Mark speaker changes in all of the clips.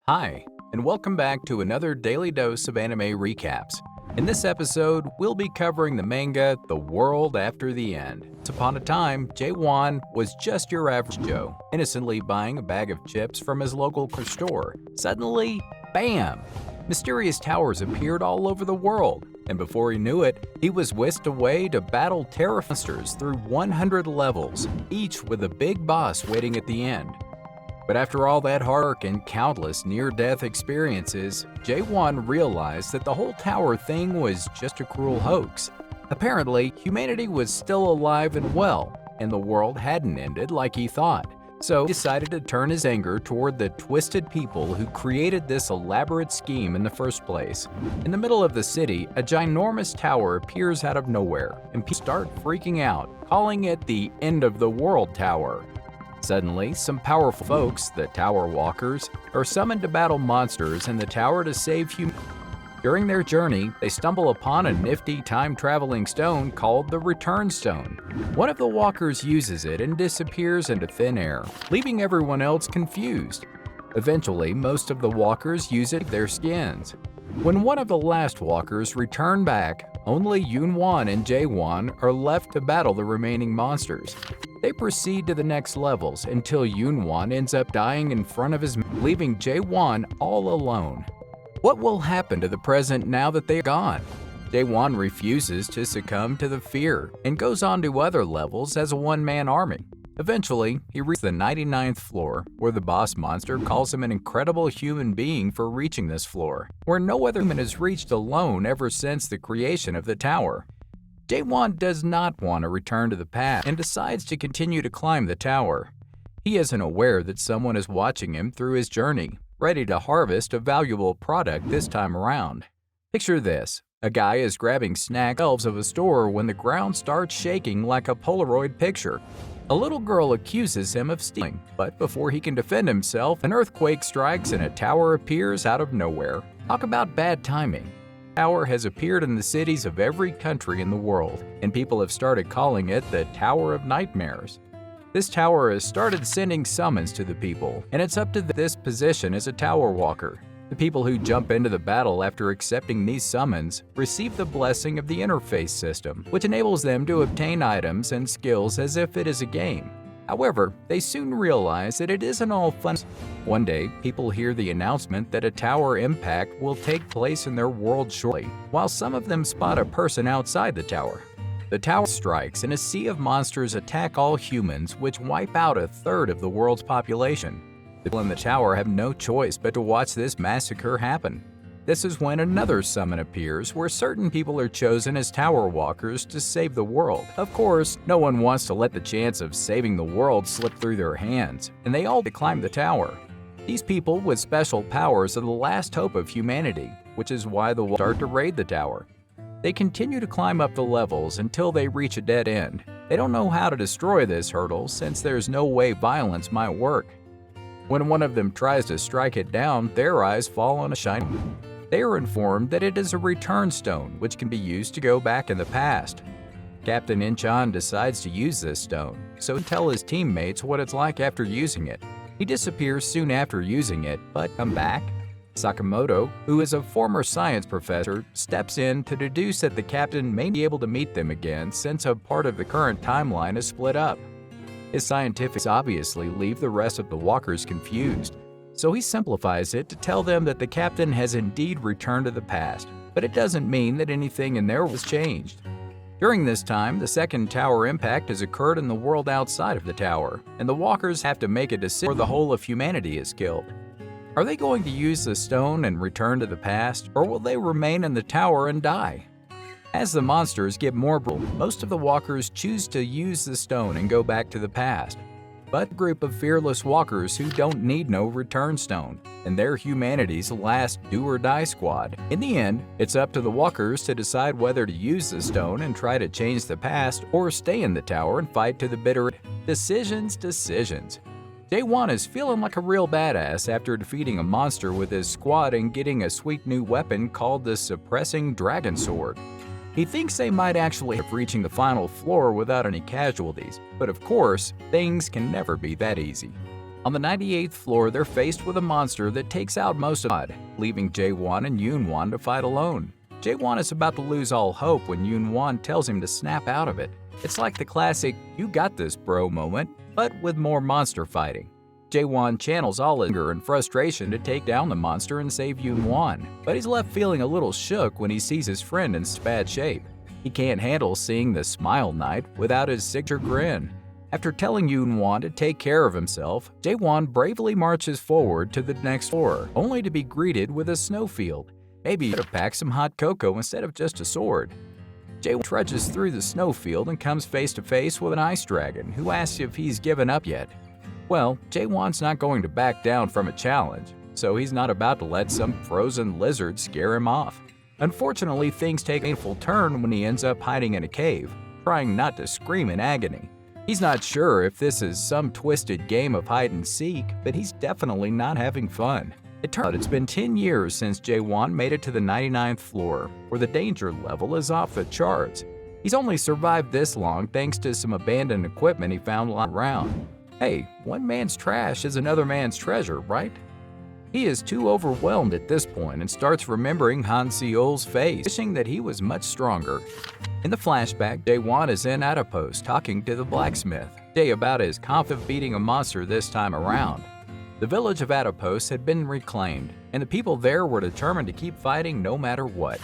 Speaker 1: Hi, and welcome back to another daily dose of anime recaps. In this episode, we'll be covering the manga The World After the End. Once upon a time, Jae-won was just your average Joe, innocently buying a bag of chips from his local store. Suddenly, bam! Mysterious towers appeared all over the world, and before he knew it, he was whisked away to battle terror monsters through 100 levels, each with a big boss waiting at the end. But after all that hard work and countless near-death experiences, Jae-won realized that the whole tower thing was just a cruel hoax. Apparently, humanity was still alive and well, and the world hadn't ended like he thought. So he decided to turn his anger toward the twisted people who created this elaborate scheme in the first place. In the middle of the city, a ginormous tower appears out of nowhere, and people start freaking out, calling it the End of the World Tower. Suddenly, some powerful folks, the Tower Walkers, are summoned to battle monsters in the tower to save humanity. During their journey, they stumble upon a nifty time-traveling stone called the Return Stone. One of the walkers uses it and disappears into thin air, leaving everyone else confused. Eventually, most of the walkers use it for their skins. When one of the last walkers return back, only Yoon-won and Jae-won are left to battle the remaining monsters. They proceed to the next levels until Yoon-won ends up dying in front of his leaving Jae-won all alone. What will happen to the present now that they are gone? Jae-won refuses to succumb to the fear and goes on to other levels as a one-man army. Eventually, he reaches the 99th floor, where the boss monster calls him an incredible human being for reaching this floor, where no other human has reached alone ever since the creation of the tower. Jae-won does not want to return to the past and decides to continue to climb the tower. He isn't aware that someone is watching him through his journey, ready to harvest a valuable product this time around. Picture this. A guy is grabbing snack shelves of a store when the ground starts shaking like a Polaroid picture. A little girl accuses him of stealing, but before he can defend himself, an earthquake strikes and a tower appears out of nowhere. Talk about bad timing. The tower has appeared in the cities of every country in the world, and people have started calling it the Tower of Nightmares. This tower has started sending summons to the people, and it's up to this position as a tower walker. The people who jump into the battle after accepting these summons receive the blessing of the interface system, which enables them to obtain items and skills as if it is a game. However, they soon realize that it isn't all fun. One day, people hear the announcement that a tower impact will take place in their world shortly, while some of them spot a person outside the tower. The tower strikes and a sea of monsters attack all humans, which wipe out a third of the world's population. The people in the tower have no choice but to watch this massacre happen. This is when another summon appears where certain people are chosen as tower walkers to save the world. Of course, no one wants to let the chance of saving the world slip through their hands, and they all climb the tower. These people with special powers are the last hope of humanity, which is why the walkers start to raid the tower. They continue to climb up the levels until they reach a dead end. They don't know how to destroy this hurdle since there's no way violence might work. When one of them tries to strike it down, their eyes fall on a shiny. They are informed that it is a return stone, which can be used to go back in the past. Captain Inchan decides to use this stone, so he tells his teammates what it's like after using it. He disappears soon after using it, but come back. Sakamoto, who is a former science professor, steps in to deduce that the captain may be able to meet them again since a part of the current timeline is split up. His scientifics obviously leave the rest of the walkers confused, so he simplifies it to tell them that the captain has indeed returned to the past, but it doesn't mean that anything in there was changed. During this time, the second tower impact has occurred in the world outside of the tower, and the walkers have to make a decision or the whole of humanity is killed. Are they going to use the stone and return to the past, or will they remain in the tower and die? As the monsters get more brutal, most of the walkers choose to use the stone and go back to the past. But a group of fearless walkers who don't need no return stone, and they're humanity's last do-or-die squad. In the end, it's up to the walkers to decide whether to use the stone and try to change the past, or stay in the tower and fight to the bitter end. Decisions. Jae-won is feeling like a real badass after defeating a monster with his squad and getting a sweet new weapon called the Suppressing Dragon Sword. He thinks they might actually have reaching the final floor without any casualties, but of course, things can never be that easy. On the 98th floor, they're faced with a monster that takes out most of the leaving Jae-won and Yoon-won to fight alone. Jae-won is about to lose all hope when Yoon-won tells him to snap out of it. It's like the classic "you got this, bro" moment, but with more monster fighting. Jae-won channels all his anger and frustration to take down the monster and save Yoon-won, but he's left feeling a little shook when he sees his friend in bad shape. He can't handle seeing the Smile Knight without his signature grin. After telling Yoon-won to take care of himself, Jae-won bravely marches forward to the next floor, only to be greeted with a snowfield. Maybe he could have packed some hot cocoa instead of just a sword. Jae-won trudges through the snowfield and comes face to face with an ice dragon who asks if he's given up yet. Well, Jae-won's not going to back down from a challenge, so he's not about to let some frozen lizard scare him off. Unfortunately, things take a painful turn when he ends up hiding in a cave, trying not to scream in agony. He's not sure if this is some twisted game of hide and seek, but he's definitely not having fun. It turns out it's been 10 years since Jae-won made it to the 99th floor, where the danger level is off the charts. He's only survived this long thanks to some abandoned equipment he found lying around. Hey, one man's trash is another man's treasure, right? He is too overwhelmed at this point and starts remembering Han Seol's face, wishing that he was much stronger. In the flashback, Jae-won is in Outpost talking to the blacksmith, about his confidence of beating a monster this time around. The village of Outpost had been reclaimed, and the people there were determined to keep fighting no matter what.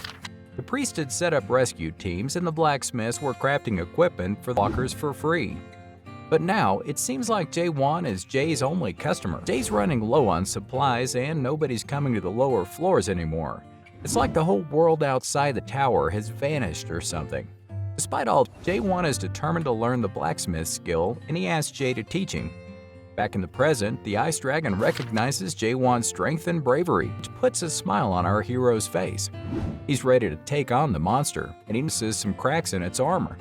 Speaker 1: The priest had set up rescue teams, and the blacksmiths were crafting equipment for the walkers for free. But now, it seems like Jae-won is Jay's only customer. Jay's running low on supplies and nobody's coming to the lower floors anymore. It's like the whole world outside the tower has vanished or something. Despite all, Jae-won is determined to learn the blacksmith skill and he asks Jay to teach him. Back in the present, the Ice Dragon recognizes Jae-won's strength and bravery, which puts a smile on our hero's face. He's ready to take on the monster, and he notices some cracks in its armor.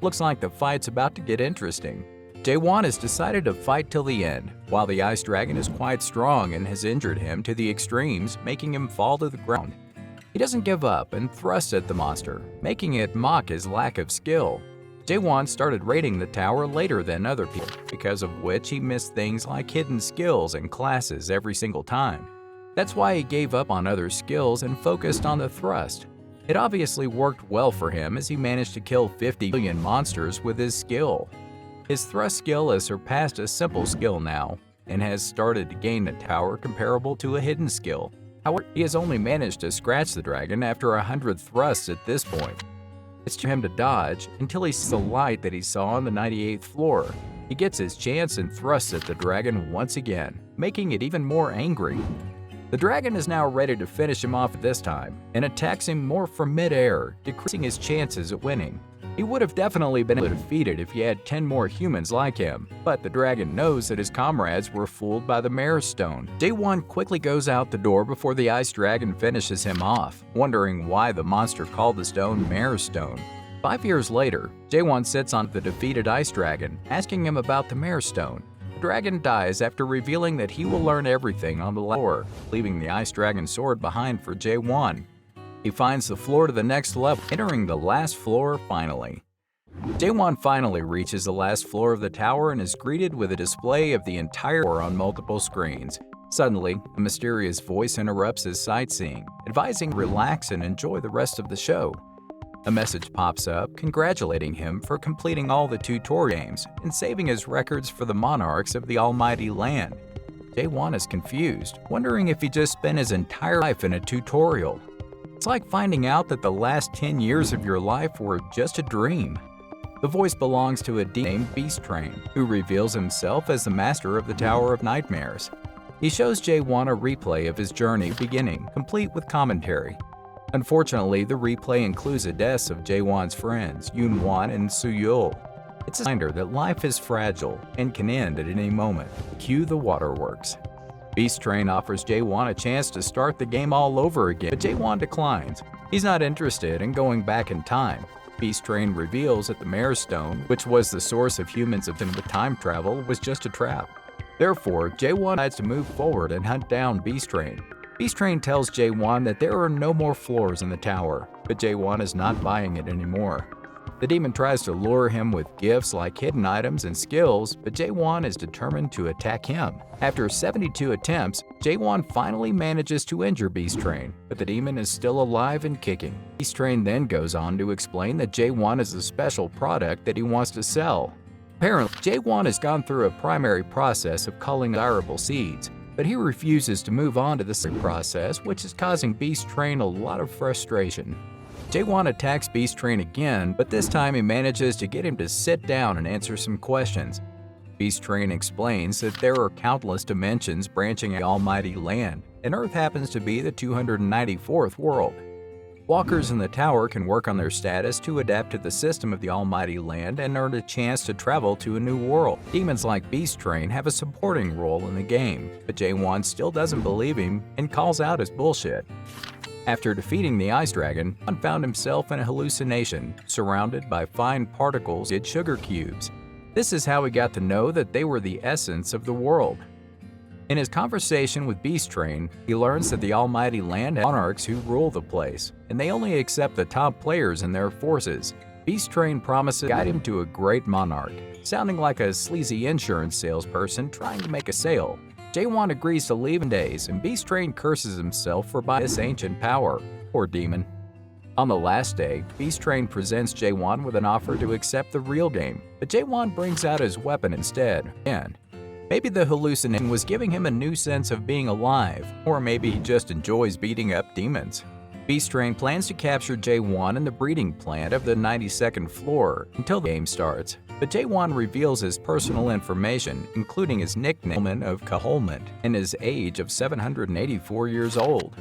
Speaker 1: Looks like the fight's about to get interesting. Jae-won has decided to fight till the end, while the Ice Dragon is quite strong and has injured him to the extremes, making him fall to the ground. He doesn't give up and thrusts at the monster, making it mock his lack of skill. Jae-won started raiding the tower later than other people, because of which he missed things like hidden skills and classes every single time. That's why he gave up on other skills and focused on the thrust. It obviously worked well for him as he managed to kill 50 million monsters with his skill. His thrust skill has surpassed a simple skill now, and has started to gain a power comparable to a hidden skill. However, he has only managed to scratch the dragon after 100 thrusts at this point. It's to him to dodge until he sees the light that he saw on the 98th floor. He gets his chance and thrusts at the dragon once again, making it even more angry. The dragon is now ready to finish him off this time, and attacks him more from mid-air, decreasing his chances at winning. He would have definitely been defeated if he had 10 more humans like him, but the dragon knows that his comrades were fooled by the Mayor's Stone. Jae-won quickly goes out the door before the Ice Dragon finishes him off, wondering why the monster called the stone Mayor's Stone. 5 years later, Jae-won sits on the defeated Ice Dragon, asking him about the Mayor's Stone. The dragon dies after revealing that he will learn everything on the floor, leaving the Ice Dragon's sword behind for Jae-won. He finds the floor to the next level, entering the last floor finally. Jae-won finally reaches the last floor of the tower and is greeted with a display of the entire tower on multiple screens. Suddenly, a mysterious voice interrupts his sightseeing, advising him to relax and enjoy the rest of the show. A message pops up congratulating him for completing all the tutorial games and saving his records for the monarchs of the Almighty Land. Jae-won is confused, wondering if he just spent his entire life in a tutorial. It's like finding out that the last 10 years of your life were just a dream. The voice belongs to a demon named Beast Train, who reveals himself as the master of the Tower of Nightmares. He shows Jae-won a replay of his journey beginning, complete with commentary. Unfortunately, the replay includes the deaths of Jae-won's friends, Yoon-won and Soo-yeol. It's a reminder that life is fragile and can end at any moment. Cue the waterworks. Beast Train offers Jae-won a chance to start the game all over again, but Jae-won declines. He's not interested in going back in time. Beast Train reveals that the Mayor's Stone, which was the source of humans' obsession with time travel, was just a trap. Therefore, Jae-won decides to move forward and hunt down Beast Train. Beast Train tells Jae-won that there are no more floors in the tower, but Jae-won is not buying it anymore. The demon tries to lure him with gifts like hidden items and skills, but Jae-won is determined to attack him. After 72 attempts, Jae-won finally manages to injure Beast Train, but the demon is still alive and kicking. Beast Train then goes on to explain that Jae-won is a special product that he wants to sell. Apparently, Jae-won has gone through a primary process of culling desirable seeds, but he refuses to move on to the second process, which is causing Beast Train a lot of frustration. Jae-won attacks Beast Train again, but this time he manages to get him to sit down and answer some questions. Beast Train explains that there are countless dimensions branching the almighty land, and Earth happens to be the 294th world. Walkers in the tower can work on their status to adapt to the system of the almighty land and earn a chance to travel to a new world. Demons like Beast Train have a supporting role in the game, but Jae-won still doesn't believe him and calls out his bullshit. After defeating the Ice Dragon, Jae-won found himself in a hallucination, surrounded by fine particles and sugar cubes. This is how he got to know that they were the essence of the world. In his conversation with Beast Train, he learns that the almighty land has monarchs who rule the place, and they only accept the top players in their forces. Beast Train promises to guide him to a great monarch, sounding like a sleazy insurance salesperson trying to make a sale. Jae-won agrees to leave in days, and Beast Train curses himself for buying this ancient power. Poor demon. On the last day, Beast Train presents Jae-won with an offer to accept the real game, but Jae-won brings out his weapon instead. And maybe the hallucination was giving him a new sense of being alive, or maybe he just enjoys beating up demons. Beast Train plans to capture Jae-won in the breeding plant of the 92nd floor until the game starts, but Jae-won reveals his personal information, including his nickname of Kaholmant and his age of 784 years old.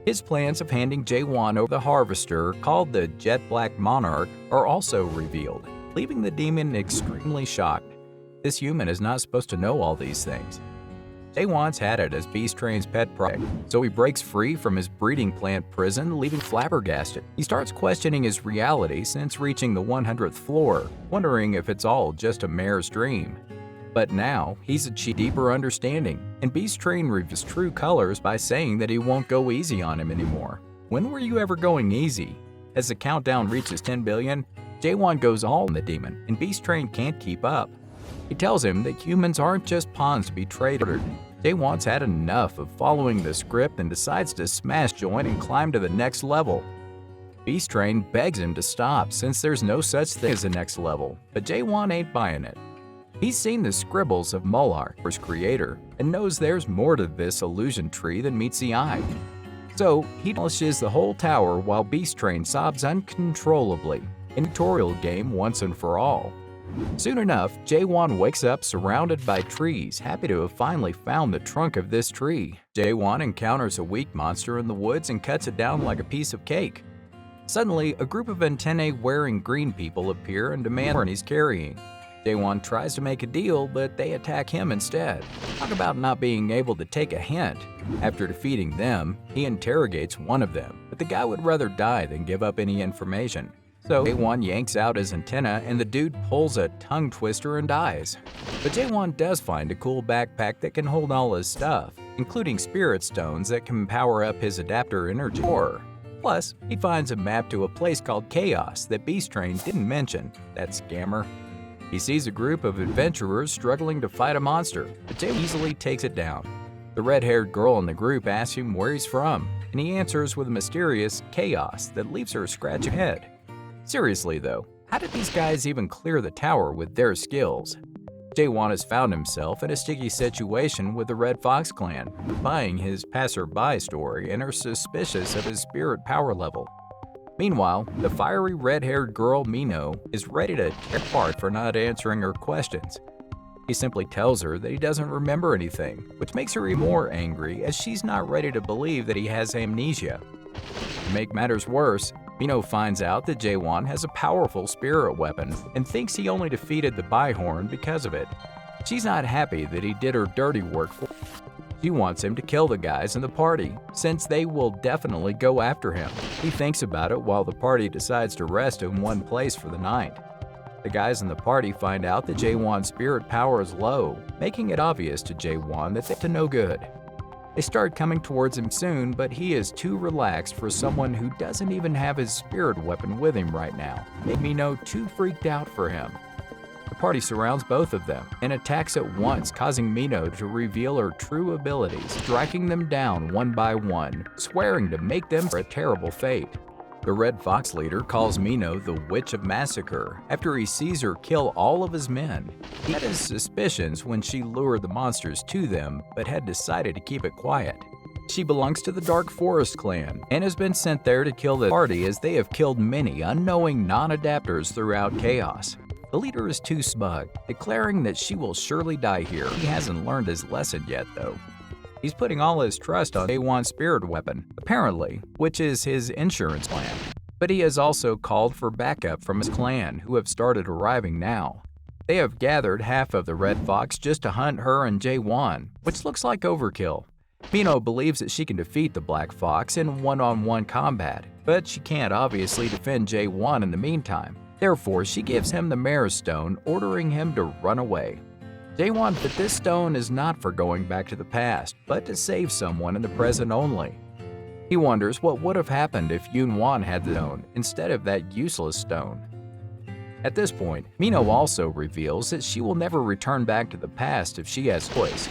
Speaker 1: His plans of handing Jae-won over the Harvester, called the Jet Black Monarch, are also revealed, leaving the demon extremely shocked. This human is not supposed to know all these things. Jae-won's had it as Beast Train's pet project, so he breaks free from his breeding plant prison, leaving flabbergasted. He starts questioning his reality since reaching the 100th floor, wondering if it's all just a mare's dream. But now, he's achieved deeper understanding, and Beast Train reveals his true colors by saying that he won't go easy on him anymore. When were you ever going easy? As the countdown reaches 10 billion, Jae-won goes all in the demon, and Beast Train can't keep up. He tells him that humans aren't just pawns to be traded. Jae-won's had enough of following the script and decides to smash join and climb to the next level. Beast Train begs him to stop since there's no such thing as a next level, but Jae-won ain't buying it. He's seen the scribbles of Molar, his creator, and knows there's more to this illusion tree than meets the eye. So he demolishes the whole tower while Beast Train sobs uncontrollably, in a tutorial game once and for all. Soon enough, Jae-won wakes up surrounded by trees, happy to have finally found the trunk of this tree. Jae-won encounters a weak monster in the woods and cuts it down like a piece of cake. Suddenly, a group of antennae-wearing green people appear and demand what he's carrying. Jae-won tries to make a deal, but they attack him instead. Talk about not being able to take a hint. After defeating them, he interrogates one of them, but the guy would rather die than give up any information. So Jae-won yanks out his antenna and the dude pulls a tongue twister and dies. But Jae-won does find a cool backpack that can hold all his stuff, including spirit stones that can power up his adapter energy. Plus, he finds a map to a place called Chaos that Beast Train didn't mention. That scammer. He sees a group of adventurers struggling to fight a monster, but Jae easily takes it down. The red-haired girl in the group asks him where he's from, and he answers with a mysterious chaos that leaves her scratching her head. Seriously though, how did these guys even clear the tower with their skills? Jae-won has found himself in a sticky situation with the Red Fox clan, buying his passerby story and are suspicious of his spirit power level. Meanwhile, the fiery red-haired girl Mino is ready to tear apart for not answering her questions. He simply tells her that he doesn't remember anything, which makes her even more angry as she's not ready to believe that he has amnesia. To make matters worse, Mino finds out that Jae-won has a powerful spirit weapon and thinks he only defeated the Byhorn because of it. She's not happy that he did her dirty work for her. She wants him to kill the guys in the party, since they will definitely go after him. He thinks about it while the party decides to rest in one place for the night. The guys in the party find out that Jae-won's spirit power is low, making it obvious to Jae-won that they're to no good. They start coming towards him soon, but he is too relaxed for someone who doesn't even have his spirit weapon with him right now, making Mino too freaked out for him. The party surrounds both of them and attacks at once, causing Mino to reveal her true abilities, striking them down one by one, swearing to make them for a terrible fate. The Red Fox leader calls Mino the Witch of Massacre after he sees her kill all of his men. He had his suspicions when she lured the monsters to them, but had decided to keep it quiet. She belongs to the Dark Forest clan and has been sent there to kill the party as they have killed many unknowing non-adapters throughout Chaos. The leader is too smug, declaring that she will surely die here. He hasn't learned his lesson yet, though. He's putting all his trust on Jaewon's spirit weapon, apparently, which is his insurance plan. But he has also called for backup from his clan, who have started arriving now. They have gathered half of the Red Fox just to hunt her and Jaewon, which looks like overkill. Mino believes that she can defeat the Black Fox in one-on-one combat, but she can't obviously defend Jaewon in the meantime. Therefore, she gives him the Mayor's Stone, ordering him to run away. Jaewon, but this stone is not for going back to the past, but to save someone in the present only. He wonders what would have happened if Yoon-won had the stone instead of that useless stone. At this point, Mino also reveals that she will never return back to the past if she has choice,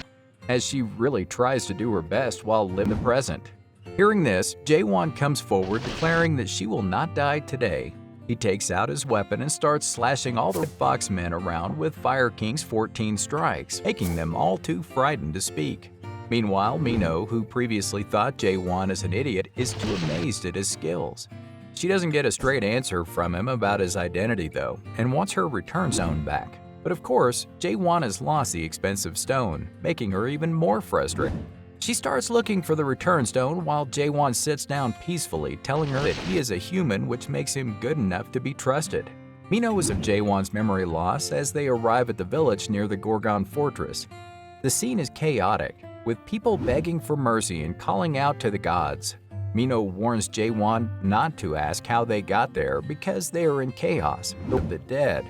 Speaker 1: as she really tries to do her best while living the present. Hearing this, Jaewon comes forward declaring that she will not die today. He takes out his weapon and starts slashing all the Red Fox men around with Fire King's 14 strikes, making them all too frightened to speak. Meanwhile, Mino, who previously thought Jaewon is an idiot, is too amazed at his skills. She doesn't get a straight answer from him about his identity though, and wants her return stone back. But of course, Jaewon has lost the expensive stone, making her even more frustrated. She starts looking for the return stone while Jaewon sits down peacefully, telling her that he is a human, which makes him good enough to be trusted. Mino is of Jaewon's memory loss as they arrive at the village near the Gorgon Fortress. The scene is chaotic, with people begging for mercy and calling out to the gods. Mino warns Jaewon not to ask how they got there because they are in chaos, the dead.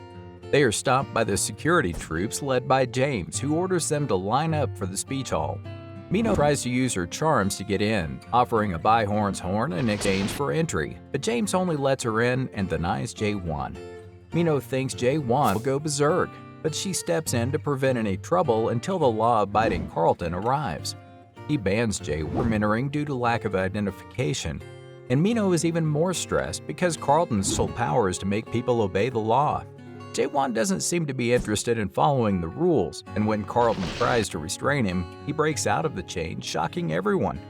Speaker 1: They are stopped by the security troops led by James, who orders them to line up for the speech hall. Mino tries to use her charms to get in, offering a Bihorn's horn in exchange for entry, but James only lets her in and denies Jaewon. Mino thinks Jaewon will go berserk, but she steps in to prevent any trouble until the law-abiding Carlton arrives. He bans Jaewon from entering due to lack of identification, and Mino is even more stressed because Carlton's sole power is to make people obey the law. Jaewon doesn't seem to be interested in following the rules, and when Carlton tries to restrain him, he breaks out of the chain, shocking everyone.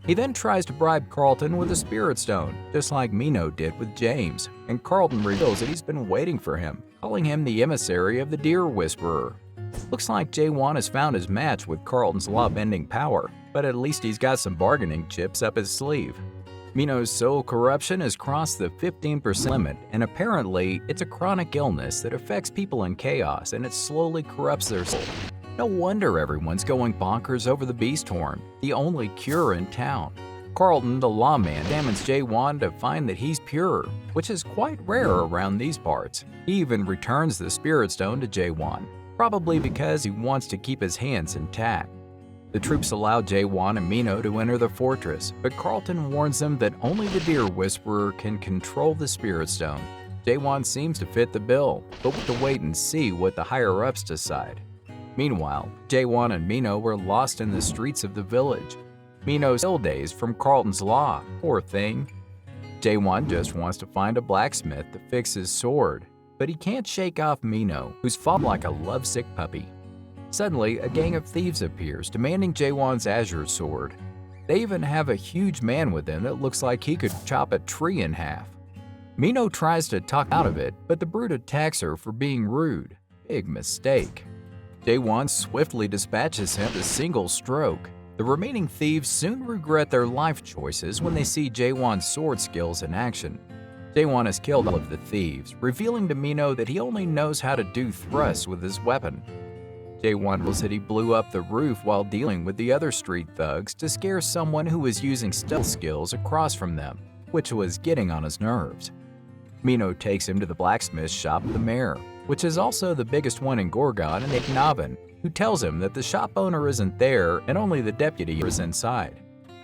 Speaker 1: He then tries to bribe Carlton with a spirit stone, just like Mino did with James, and Carlton reveals that he's been waiting for him, calling him the emissary of the Deer Whisperer. Looks like Jaewon has found his match with Carlton's law-bending power, but at least he's got some bargaining chips up his sleeve. Mino's soul corruption has crossed the 15% limit, and apparently it's a chronic illness that affects people in Chaos and it slowly corrupts their soul. No wonder everyone's going bonkers over the Beast Horn, the only cure in town. Carlton, the lawman, examines Jaewon to find that he's pure, which is quite rare around these parts. He even returns the Spirit Stone to Jaewon, probably because he wants to keep his hands intact. The troops allow Jaewon and Mino to enter the fortress, but Carlton warns them that only the Deer Whisperer can control the Spirit Stone. Jaewon seems to fit the bill, but we'll have to wait and see what the higher-ups decide. Meanwhile, Jaewon and Mino were lost in the streets of the village. Mino still dazed from Carlton's law, poor thing. Jaewon just wants to find a blacksmith to fix his sword, but he can't shake off Mino, who's fallen like a lovesick puppy. Suddenly, a gang of thieves appears, demanding Jaewon's azure sword. They even have a huge man with them that looks like he could chop a tree in half. Mino tries to talk out of it, but the brute attacks her for being rude. Big mistake. Jaewon swiftly dispatches him with a single stroke. The remaining thieves soon regret their life choices when they see Jaewon's sword skills in action. Jaewon has killed all of the thieves, revealing to Mino that he only knows how to do thrusts with his weapon. Jaewon reveals that he blew up the roof while dealing with the other street thugs to scare someone who was using stealth skills across from them, which was getting on his nerves. Mino takes him to the blacksmith shop of the mayor, which is also the biggest one in Gorgon, and Navin, who tells him that the shop owner isn't there and only the deputy is inside.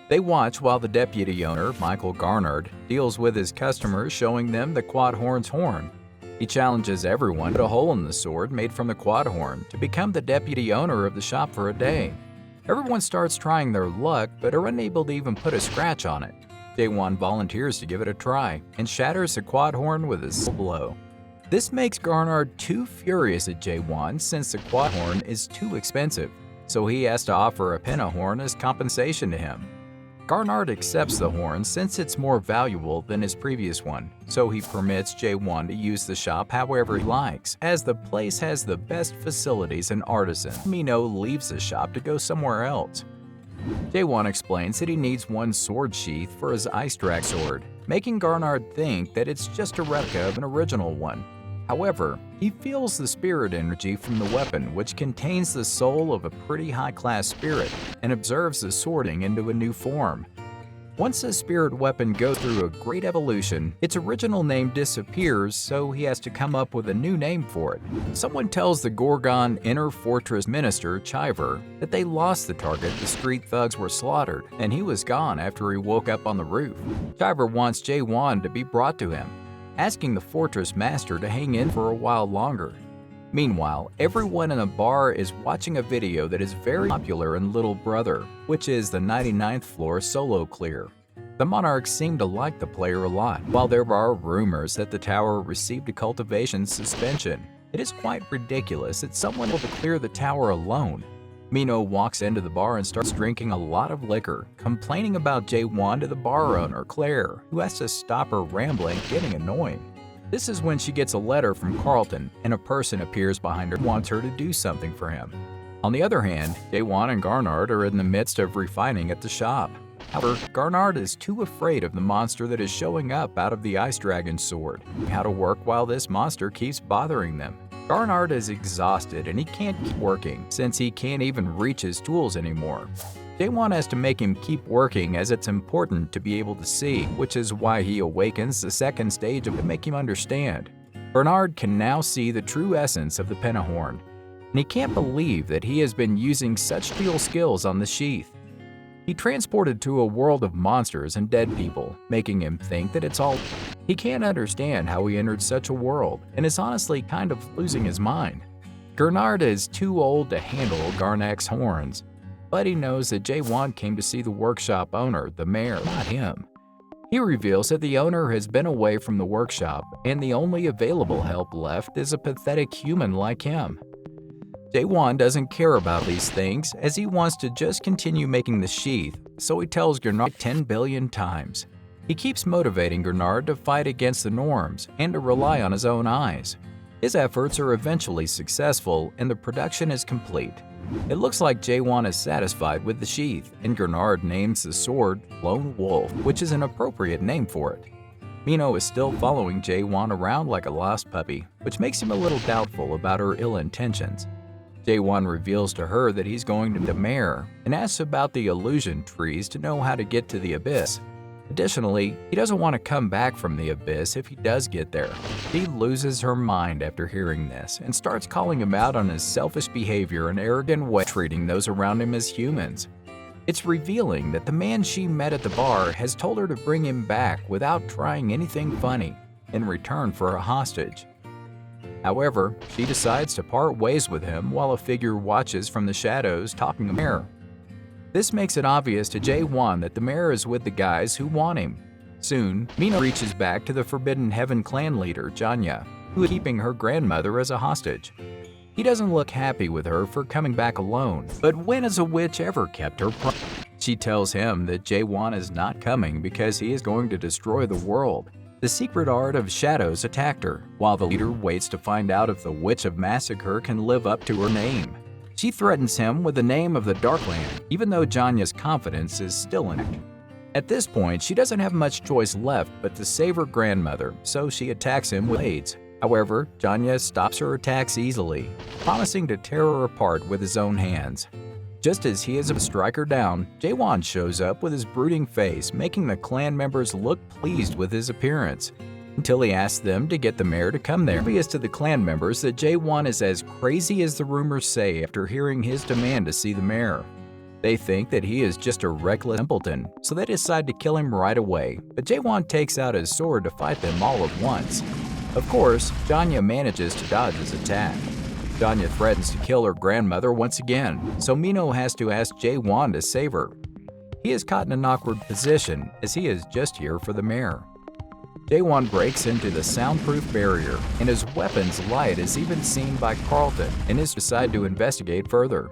Speaker 1: They watch while the deputy owner, Michael Garnard, deals with his customers, showing them the quadhorn's horn. He challenges everyone to put a hole in the sword made from the quadhorn to become the deputy owner of the shop for a day. Everyone starts trying their luck but are unable to even put a scratch on it. Jae-won volunteers to give it a try and shatters the quadhorn with a single blow. This makes Garnard too furious at Jae-won since the quadhorn is too expensive, so he has to offer a pentahorn as compensation to him. Garnard accepts the horn since it's more valuable than his previous one, so he permits Jae-won to use the shop however he likes, as the place has the best facilities and artisans. Mino leaves the shop to go somewhere else. Jae-won explains that he needs one sword sheath for his ice drag sword, making Garnard think that it's just a replica of an original one. However, he feels the spirit energy from the weapon, which contains the soul of a pretty high-class spirit, and observes the sorting into a new form. Once the spirit weapon goes through a great evolution, its original name disappears, so he has to come up with a new name for it. Someone tells the Gorgon Inner Fortress Minister, Chiver, that they lost the target the street thugs were slaughtered, and he was gone after he woke up on the roof. Chiver wants Jae-won to be brought to him, asking the fortress master to hang in for a while longer. Meanwhile, everyone in the bar is watching a video that is very popular in Little Brother, which is the 99th floor solo clear. The monarchs seem to like the player a lot. While there are rumors that the tower received a cultivation suspension, it is quite ridiculous that someone will clear the tower alone. Mino walks into the bar and starts drinking a lot of liquor, complaining about Jae-won to the bar owner, Claire, who has to stop her rambling, getting annoying. This is when she gets a letter from Carlton, and a person appears behind her and wants her to do something for him. On the other hand, Jae-won and Garnard are in the midst of refining at the shop. However, Garnard is too afraid of the monster that is showing up out of the Ice Dragon's sword, how to work while this monster keeps bothering them. Garnard is exhausted and he can't keep working since he can't even reach his tools anymore. Jae-won has to make him keep working as it's important to be able to see, which is why he awakens the second stage to make him understand. Bernard can now see the true essence of the pentahorn, and he can't believe that he has been using such steel skills on the sheath. He transported to a world of monsters and dead people, making him think that it's all. He can't understand how he entered such a world and is honestly kind of losing his mind. Gernard is too old to handle Garnak's horns, but he knows that Jae-won came to see the workshop owner, the mayor, not him. He reveals that the owner has been away from the workshop and the only available help left is a pathetic human like him. Jae-won doesn't care about these things as he wants to just continue making the sheath, so he tells Gernard 10 billion times. He keeps motivating Gernard to fight against the norms and to rely on his own eyes. His efforts are eventually successful and the production is complete. It looks like Jae-won is satisfied with the sheath, and Gernard names the sword Lone Wolf, which is an appropriate name for it. Mino is still following Jae-won around like a lost puppy, which makes him a little doubtful about her ill intentions. Jae-won reveals to her that he's going to the mayor and asks about the illusion trees to know how to get to the abyss. Additionally, he doesn't want to come back from the abyss if he does get there. She loses her mind after hearing this and starts calling him out on his selfish behavior and arrogant way of treating those around him as humans. It's revealing that the man she met at the bar has told her to bring him back without trying anything funny in return for a hostage. However, she decides to part ways with him while a figure watches from the shadows talking to the mayor. This makes it obvious to Jae-won that the mayor is with the guys who want him. Soon, Mino reaches back to the Forbidden Heaven clan leader, Janya, who is keeping her grandmother as a hostage. He doesn't look happy with her for coming back alone, but when has a witch ever kept her promise? She tells him that Jae-won is not coming because he is going to destroy the world. The secret art of shadows attacked her, while the leader waits to find out if the Witch of Massacre can live up to her name. She threatens him with the name of the Darkland, even though Janya's confidence is still intact. At this point, she doesn't have much choice left but to save her grandmother, so she attacks him with blades. However, Janya stops her attacks easily, promising to tear her apart with his own hands. Just as he is to strike her down, Jae-won shows up with his brooding face, making the clan members look pleased with his appearance. until he asks them to get the mayor to come there. Obvious to the clan members that Jae-won is as crazy as the rumors say after hearing his demand to see the mayor. They think that he is just a reckless simpleton, so they decide to kill him right away, but Jae-won takes out his sword to fight them all at once. Of course, Janya manages to dodge his attack. Janya threatens to kill her grandmother once again, so Mino has to ask Jae-won to save her. He is caught in an awkward position as he is just here for the mayor. Jae-won breaks into the soundproof barrier, and his weapon's light is even seen by Carlton and is decided to investigate further.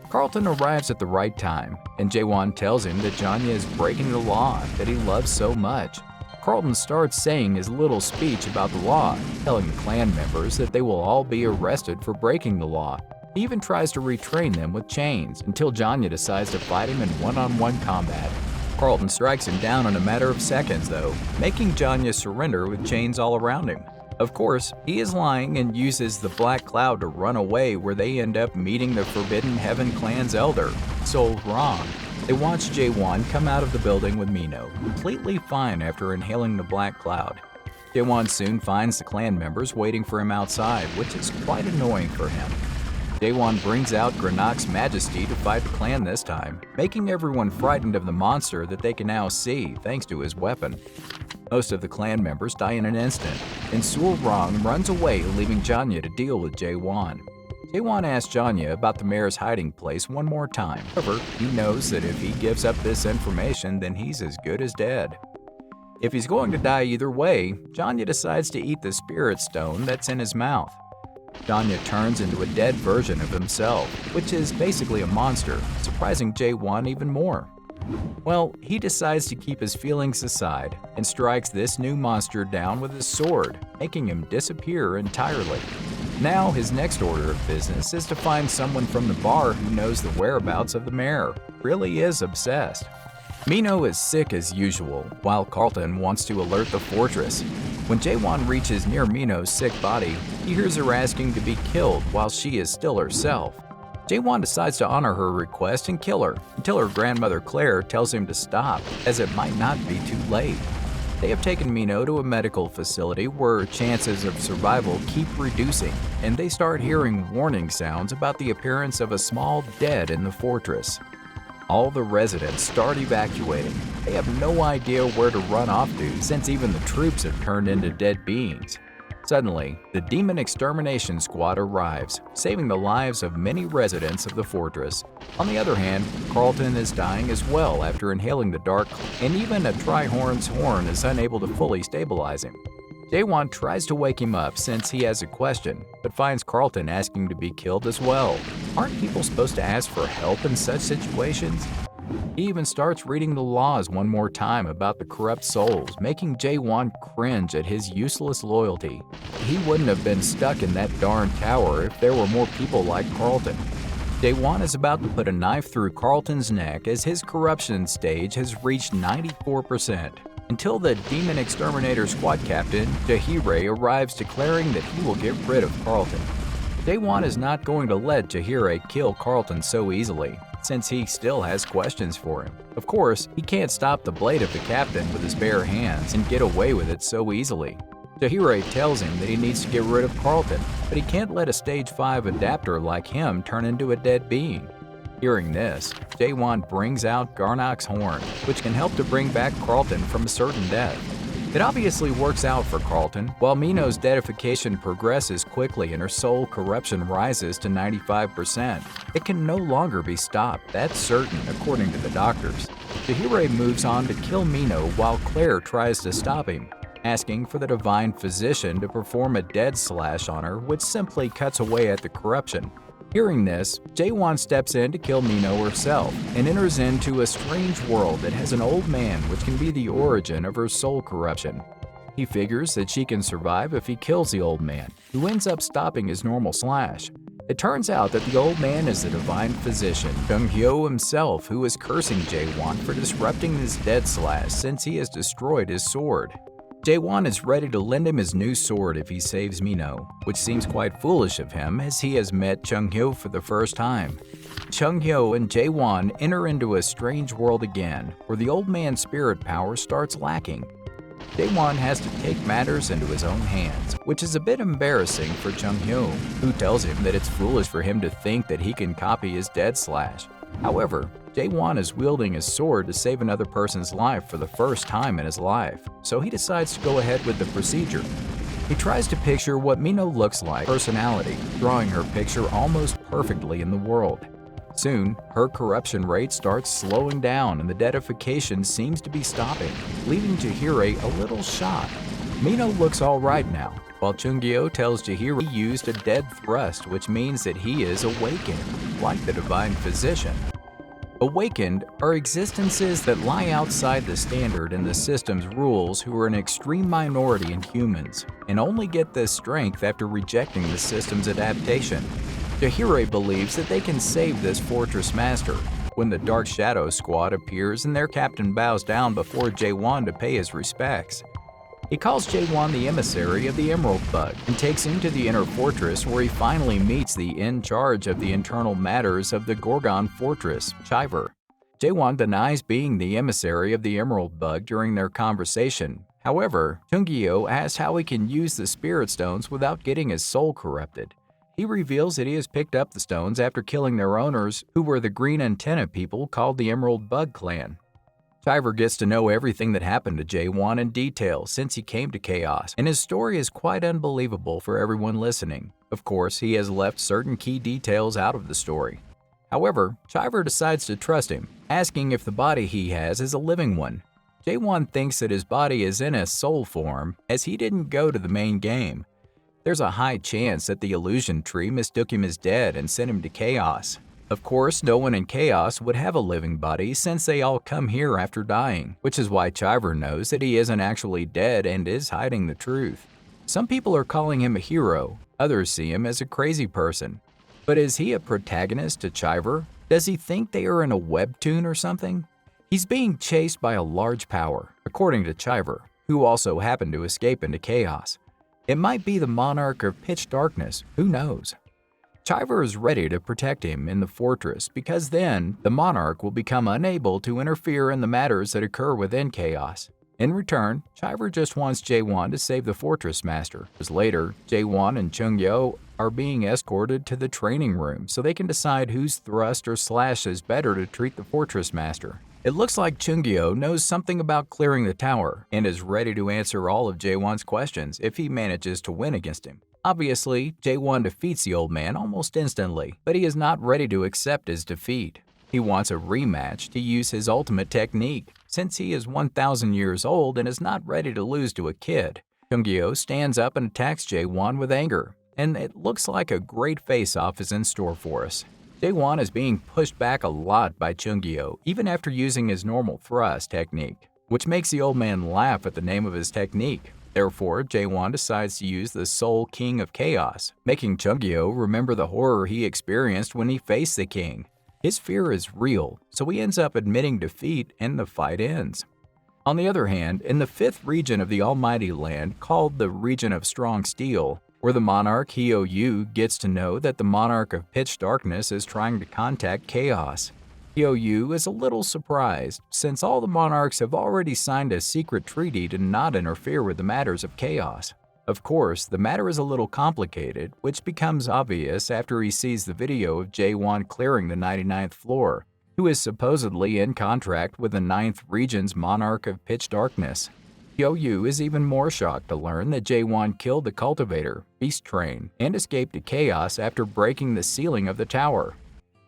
Speaker 1: Carlton arrives at the right time, and Jae-won tells him that Janya is breaking the law that he loves so much. Carlton starts saying his little speech about the law, telling the clan members that they will all be arrested for breaking the law. He even tries to retrain them with chains until Janya decides to fight him in one-on-one combat. Carlton strikes him down in a matter of seconds, though, making Janya surrender with chains all around him. Of course, he is lying and uses the Black Cloud to run away, where they end up meeting the Forbidden Heaven clan's elder, Sol Rong. They watch Jae-won come out of the building with Mino, completely fine after inhaling the Black Cloud. Jae-won soon finds the clan members waiting for him outside, which is quite annoying for him. Jae-won brings out Granok's majesty to fight the clan this time, making everyone frightened of the monster that they can now see thanks to his weapon. Most of the clan members die in an instant, and Sol Rong runs away, leaving Janya to deal with Jae-won. Jae-won asks Janya about the mayor's hiding place one more time. However, he knows that if he gives up this information, then he's as good as dead. If he's going to die either way, Janya decides to eat the spirit stone that's in his mouth. Janya turns into a dead version of himself, which is basically a monster, surprising Jae-won even more. Well, he decides to keep his feelings aside and strikes this new monster down with his sword, making him disappear entirely. Now, his next order of business is to find someone from the bar who knows the whereabouts of the mayor. Really is obsessed. Mino is sick as usual, while Carlton wants to alert the fortress. When Jae-won reaches near Mino's sick body, he hears her asking to be killed while she is still herself. Jae-won decides to honor her request and kill her, until her grandmother Claire tells him to stop, as it might not be too late. They have taken Mino to a medical facility where chances of survival keep reducing, and they start hearing warning sounds about the appearance of a small dead in the fortress. All the residents start evacuating. They have no idea where to run off to, since even the troops have turned into dead beings. Suddenly, the Demon Extermination Squad arrives, saving the lives of many residents of the fortress. On the other hand, Carlton is dying as well after inhaling the dark, and even a Trihorn's horn is unable to fully stabilize him. Jae-won tries to wake him up since he has a question, but finds Carlton asking to be killed as well. Aren't people supposed to ask for help in such situations? He even starts reading the laws one more time about the corrupt souls, making Jae-won cringe at his useless loyalty. He wouldn't have been stuck in that darn tower if there were more people like Carlton. Jae-won is about to put a knife through Carlton's neck as his corruption stage has reached 94%. Until the Demon Exterminator Squad Captain, Jahire, arrives declaring that he will get rid of Carlton. Jae-won is not going to let Jahire kill Carlton so easily, since he still has questions for him. Of course, he can't stop the blade of the captain with his bare hands and get away with it so easily. Jahire tells him that he needs to get rid of Carlton, but he can't let a Stage 5 adapter like him turn into a dead being. Hearing this, Jae-won brings out Granok's horn, which can help to bring back Carlton from a certain death. It obviously works out for Carlton. While Mino's deadification progresses quickly and her soul corruption rises to 95%, it can no longer be stopped, that's certain according to the doctors. Jahire moves on to kill Mino while Claire tries to stop him, asking for the divine physician to perform a dead slash on her, which simply cuts away at the corruption. Hearing this, Jae-won steps in to kill Mino herself and enters into a strange world that has an old man which can be the origin of her soul corruption. He figures that she can survive if he kills the old man, who ends up stopping his normal slash. It turns out that the old man is the divine physician, Jung-hyo himself, who is cursing Jae-won for disrupting his dead slash since he has destroyed his sword. Jae-won is ready to lend him his new sword if he saves Mino, which seems quite foolish of him as he has met Jung-hyo for the first time. Jung-hyo and Jae-won enter into a strange world again, where the old man's spirit power starts lacking. Jae-won has to take matters into his own hands, which is a bit embarrassing for Chung-hyo, who tells him that it's foolish for him to think that he can copy his dead Slash. However, Jae-won is wielding his sword to save another person's life for the first time in his life, so he decides to go ahead with the procedure. He tries to picture what Mino looks like personality, drawing her picture almost perfectly in the world. Soon, her corruption rate starts slowing down and the deadification seems to be stopping, leaving Jahire a little shocked. Mino looks alright now, while Chungyo tells Jahire he used a dead thrust, which means that he is awakened, like the divine physician. Awakened are existences that lie outside the standard and the system's rules who are an extreme minority in humans, and only get this strength after rejecting the system's adaptation. Jahire believes that they can save this fortress master. When the Dark Shadow Squad appears and their captain bows down before Jae-won to pay his respects. He calls Jae-won the emissary of the Emerald Bug and takes him to the inner fortress where he finally meets the in charge of the internal matters of the Gorgon Fortress, Chiver. Jae-won denies being the emissary of the Emerald Bug during their conversation. However, Chungyo asks how he can use the Spirit Stones without getting his soul corrupted. He reveals that he has picked up the stones after killing their owners, who were the green antenna people called the Emerald Bug Clan. Chiver gets to know everything that happened to Jae-won in detail since he came to Chaos, and his story is quite unbelievable for everyone listening. Of course, he has left certain key details out of the story. However, Chiver decides to trust him, asking if the body he has is a living one. Jae-won thinks that his body is in a soul form, as he didn't go to the main game. There's a high chance that the illusion tree mistook him as dead and sent him to Chaos. Of course, no one in Chaos would have a living body since they all come here after dying, which is why Chiver knows that he isn't actually dead and is hiding the truth. Some people are calling him a hero, others see him as a crazy person. But is he a protagonist to Chiver? Does he think they are in a webtoon or something? He's being chased by a large power, according to Chiver, who also happened to escape into Chaos. It might be the monarch of pitch darkness, who knows? Chiver is ready to protect him in the fortress because then the monarch will become unable to interfere in the matters that occur within Chaos. In return, Chiver just wants Jae-won to save the fortress master. As later, Jae-won and Chungyo are being escorted to the training room so they can decide whose thrust or slash is better to treat the fortress master. It looks like Chungyo knows something about clearing the tower and is ready to answer all of Jae-won's questions if he manages to win against him. Obviously, Jae-won defeats the old man almost instantly, but he is not ready to accept his defeat. He wants a rematch to use his ultimate technique, since he is 1,000 years old and is not ready to lose to a kid. Chungyo stands up and attacks Jae-won with anger, and it looks like a great face-off is in store for us. Jae-won is being pushed back a lot by Chungyo, even after using his normal thrust technique, which makes the old man laugh at the name of his technique. Therefore, Jae-won decides to use the Soul King of Chaos, making Chungyo remember the horror he experienced when he faced the king. His fear is real, so he ends up admitting defeat and the fight ends. On the other hand, in the 5th region of the Almighty Land, called the Region of Strong Steel, where the monarch Hyo-yu gets to know that the monarch of pitch darkness is trying to contact Chaos. Hyo-yu is a little surprised, since all the monarchs have already signed a secret treaty to not interfere with the matters of Chaos. Of course, the matter is a little complicated, which becomes obvious after he sees the video of Jae-won clearing the 99th floor, who is supposedly in contract with the 9th region's monarch of pitch darkness. Hyo-yu is even more shocked to learn that Jae-won killed the cultivator, Beast Train, and escaped to Chaos after breaking the ceiling of the tower.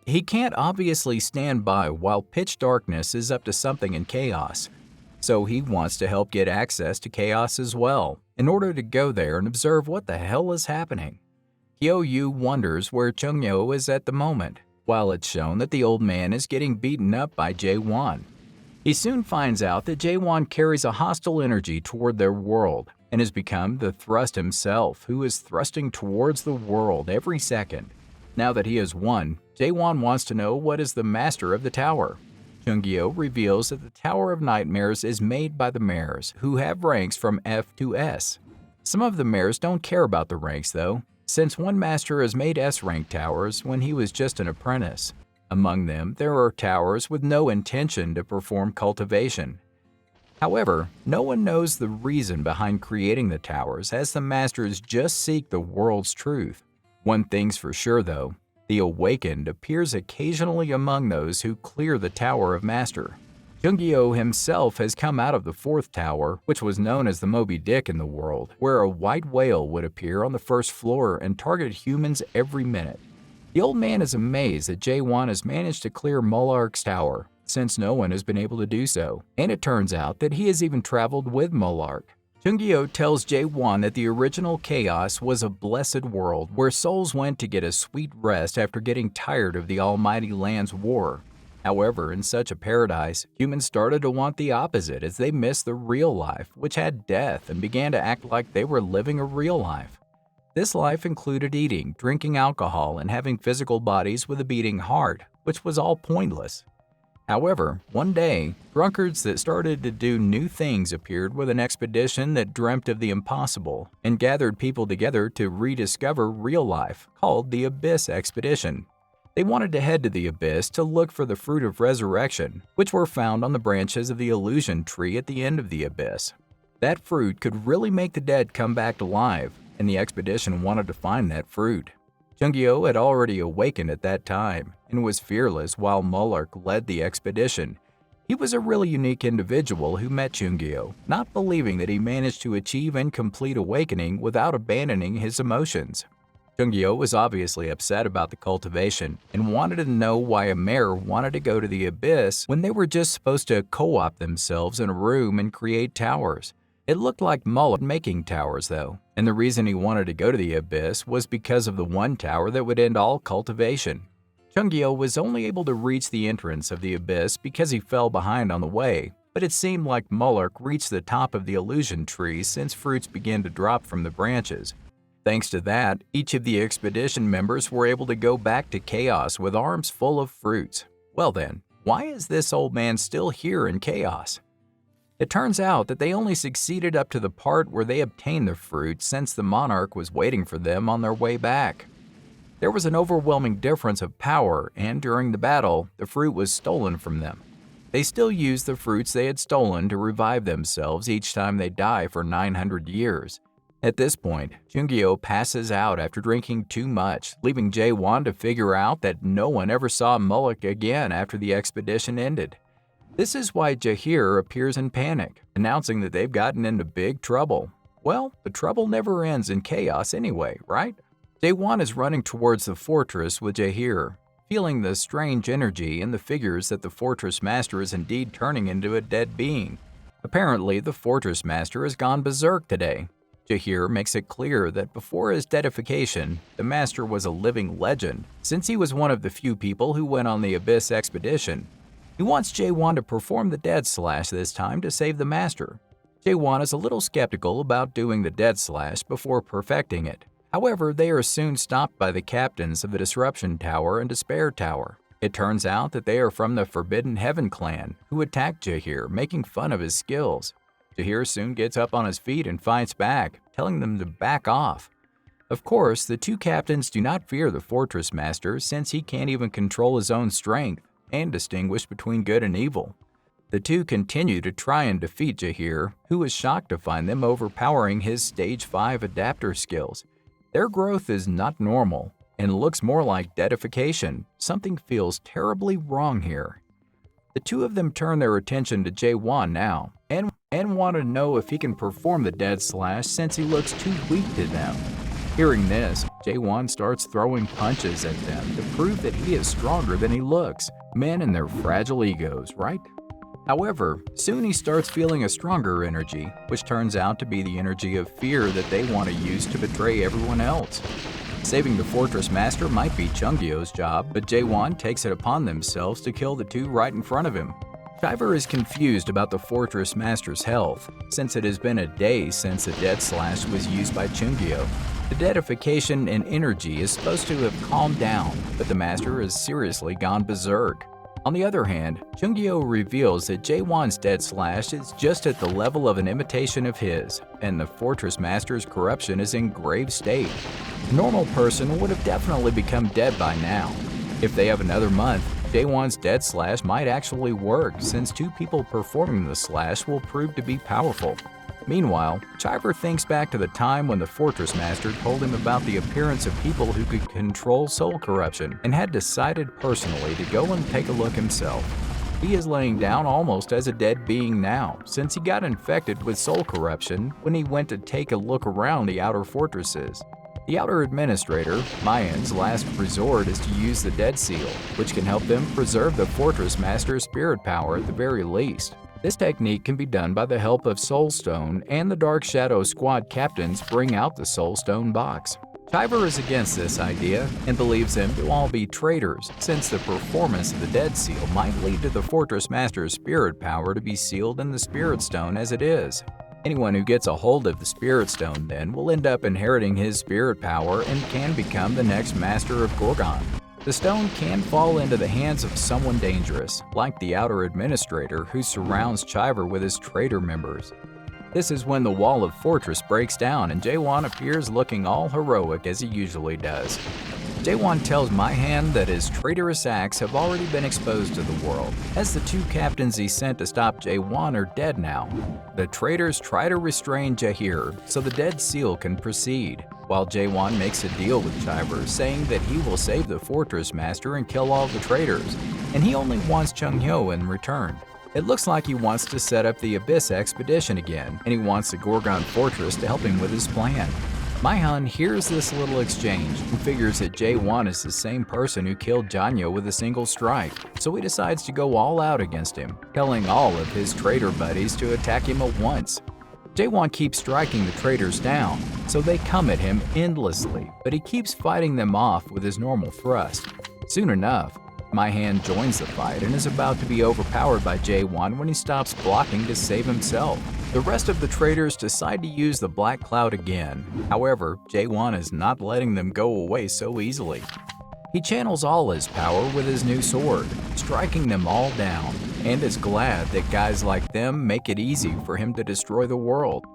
Speaker 1: He can't obviously stand by while pitch darkness is up to something in Chaos, so he wants to help get access to Chaos as well, in order to go there and observe what the hell is happening. Hyo-yu wonders where Chungyo is at the moment, while it's shown that the old man is getting beaten up by Jae-won. He soon finds out that Jae-won carries a hostile energy toward their world and has become the Thrust himself, who is thrusting towards the world every second. Now that he has won, Jae-won wants to know what is the master of the tower. Chungyo reveals that the Tower of Nightmares is made by the mayors, who have ranks from F to S. Some of the mayors don't care about the ranks though, since one master has made S-rank towers when he was just an apprentice. Among them, there are towers with no intention to perform cultivation. However, no one knows the reason behind creating the towers, as the masters just seek the world's truth. One thing's for sure though, the Awakened appears occasionally among those who clear the Tower of Master. Chungyo himself has come out of the fourth tower, which was known as the Moby Dick in the world, where a white whale would appear on the first floor and target humans every minute. The old man is amazed that Jae-won has managed to clear Molark's tower, since no one has been able to do so, and it turns out that he has even traveled with Molark. Chungyo tells Jae-won that the original chaos was a blessed world where souls went to get a sweet rest after getting tired of the almighty land's war. However, in such a paradise, humans started to want the opposite as they missed the real life, which had death, and began to act like they were living a real life. This life included eating, drinking alcohol, and having physical bodies with a beating heart, which was all pointless. However, one day, drunkards that started to do new things appeared with an expedition that dreamt of the impossible and gathered people together to rediscover real life, called the Abyss Expedition. They wanted to head to the Abyss to look for the fruit of resurrection, which were found on the branches of the illusion tree at the end of the Abyss. That fruit could really make the dead come back to life, and the expedition wanted to find that fruit. Chungyo had already awakened at that time and was fearless while Molark led the expedition. He was a really unique individual who met Chungyo, not believing that he managed to achieve incomplete awakening without abandoning his emotions. Chungyo was obviously upset about the cultivation and wanted to know why a mayor wanted to go to the Abyss when they were just supposed to co-opt themselves in a room and create towers. It looked like Molark making towers though, and the reason he wanted to go to the Abyss was because of the one tower that would end all cultivation. Chungyo was only able to reach the entrance of the Abyss because he fell behind on the way, but it seemed like Molark reached the top of the illusion tree since fruits began to drop from the branches. Thanks to that, each of the expedition members were able to go back to chaos with arms full of fruits. Well then, why is this old man still here in chaos? It turns out that they only succeeded up to the part where they obtained the fruit since the monarch was waiting for them on their way back. There was an overwhelming difference of power, and during the battle, the fruit was stolen from them. They still used the fruits they had stolen to revive themselves each time they die for 900 years. At this point, Chungyo passes out after drinking too much, leaving Jae-won to figure out that no one ever saw Molark again after the expedition ended. This is why Jahir appears in panic, announcing that they've gotten into big trouble. Well, the trouble never ends in chaos anyway, right? Jae-won is running towards the fortress with Jahir, feeling the strange energy and the figures that the fortress master is indeed turning into a dead being. Apparently, the fortress master has gone berserk today. Jahir makes it clear that before his deadification, the master was a living legend, since he was one of the few people who went on the Abyss expedition. He wants Jae-won to perform the dead slash this time to save the master. Jae-won is a little skeptical about doing the dead slash before perfecting it. However, they are soon stopped by the captains of the Disruption Tower and Despair Tower. It turns out that they are from the Forbidden Heaven clan, who attacked Jahir, making fun of his skills. Jahir soon gets up on his feet and fights back, telling them to back off. Of course, the two captains do not fear the fortress master since he can't even control his own strength and distinguish between good and evil. The two continue to try and defeat Jahir, who is shocked to find them overpowering his Stage 5 adapter skills. Their growth is not normal and looks more like deadification. Something feels terribly wrong here. The two of them turn their attention to Jae-won now and want to know if he can perform the dead slash since he looks too weak to them. Hearing this, Jae-won starts throwing punches at them to prove that he is stronger than he looks. Men and their fragile egos, right? However, soon he starts feeling a stronger energy, which turns out to be the energy of fear that they want to use to betray everyone else. Saving the fortress master might be Chungyo's job, but Jae-won takes it upon themselves to kill the two right in front of him. Shiver is confused about the fortress master's health, since it has been a day since the dead slash was used by Chungyo. The deadification and energy is supposed to have calmed down, but the master has seriously gone berserk. On the other hand, Chungyo reveals that Jae-won's dead slash is just at the level of an imitation of his, and the fortress master's corruption is in grave state. A normal person would have definitely become dead by now. If they have another month, Jaewon's dead slash might actually work, since two people performing the slash will prove to be powerful. Meanwhile, Chiver thinks back to the time when the Fortress Master told him about the appearance of people who could control soul corruption and had decided personally to go and take a look himself. He is laying down almost as a dead being now, since he got infected with soul corruption when he went to take a look around the outer fortresses. The outer administrator, Mayan's last resort is to use the Dead Seal, which can help them preserve the Fortress Master's spirit power at the very least. This technique can be done by the help of Soul Stone, and the Dark Shadow Squad captains bring out the Soul Stone box. Chiver is against this idea and believes them to all be traitors, since the performance of the Dead Seal might lead to the Fortress Master's spirit power to be sealed in the Spirit Stone as it is. Anyone who gets a hold of the Spirit Stone then will end up inheriting his spirit power and can become the next Master of Gorgon. The stone can fall into the hands of someone dangerous, like the outer administrator who surrounds Chiver with his traitor members. This is when the wall of fortress breaks down and Jaewon appears looking all heroic as he usually does. Jaewon tells Mayan that his traitorous acts have already been exposed to the world, as the two captains he sent to stop Jaewon are dead now. The traitors try to restrain Jahir so the Dead Seal can proceed, while Jaewon makes a deal with Chiver, saying that he will save the Fortress Master and kill all the traitors, and he only wants Chunghyo in return. It looks like he wants to set up the Abyss expedition again, and he wants the Gorgon Fortress to help him with his plan. Mayan hears this little exchange and figures that Jaewon is the same person who killed Janyo with a single strike, so he decides to go all out against him, telling all of his traitor buddies to attack him at once. Jaewon keeps striking the traitors down, so they come at him endlessly, but he keeps fighting them off with his normal thrust. Soon enough, Mayan joins the fight and is about to be overpowered by Jaewon when he stops blocking to save himself. The rest of the traitors decide to use the Black Cloud again. However, Jaewon is not letting them go away so easily. He channels all his power with his new sword, striking them all down, and is glad that guys like them make it easy for him to destroy the world.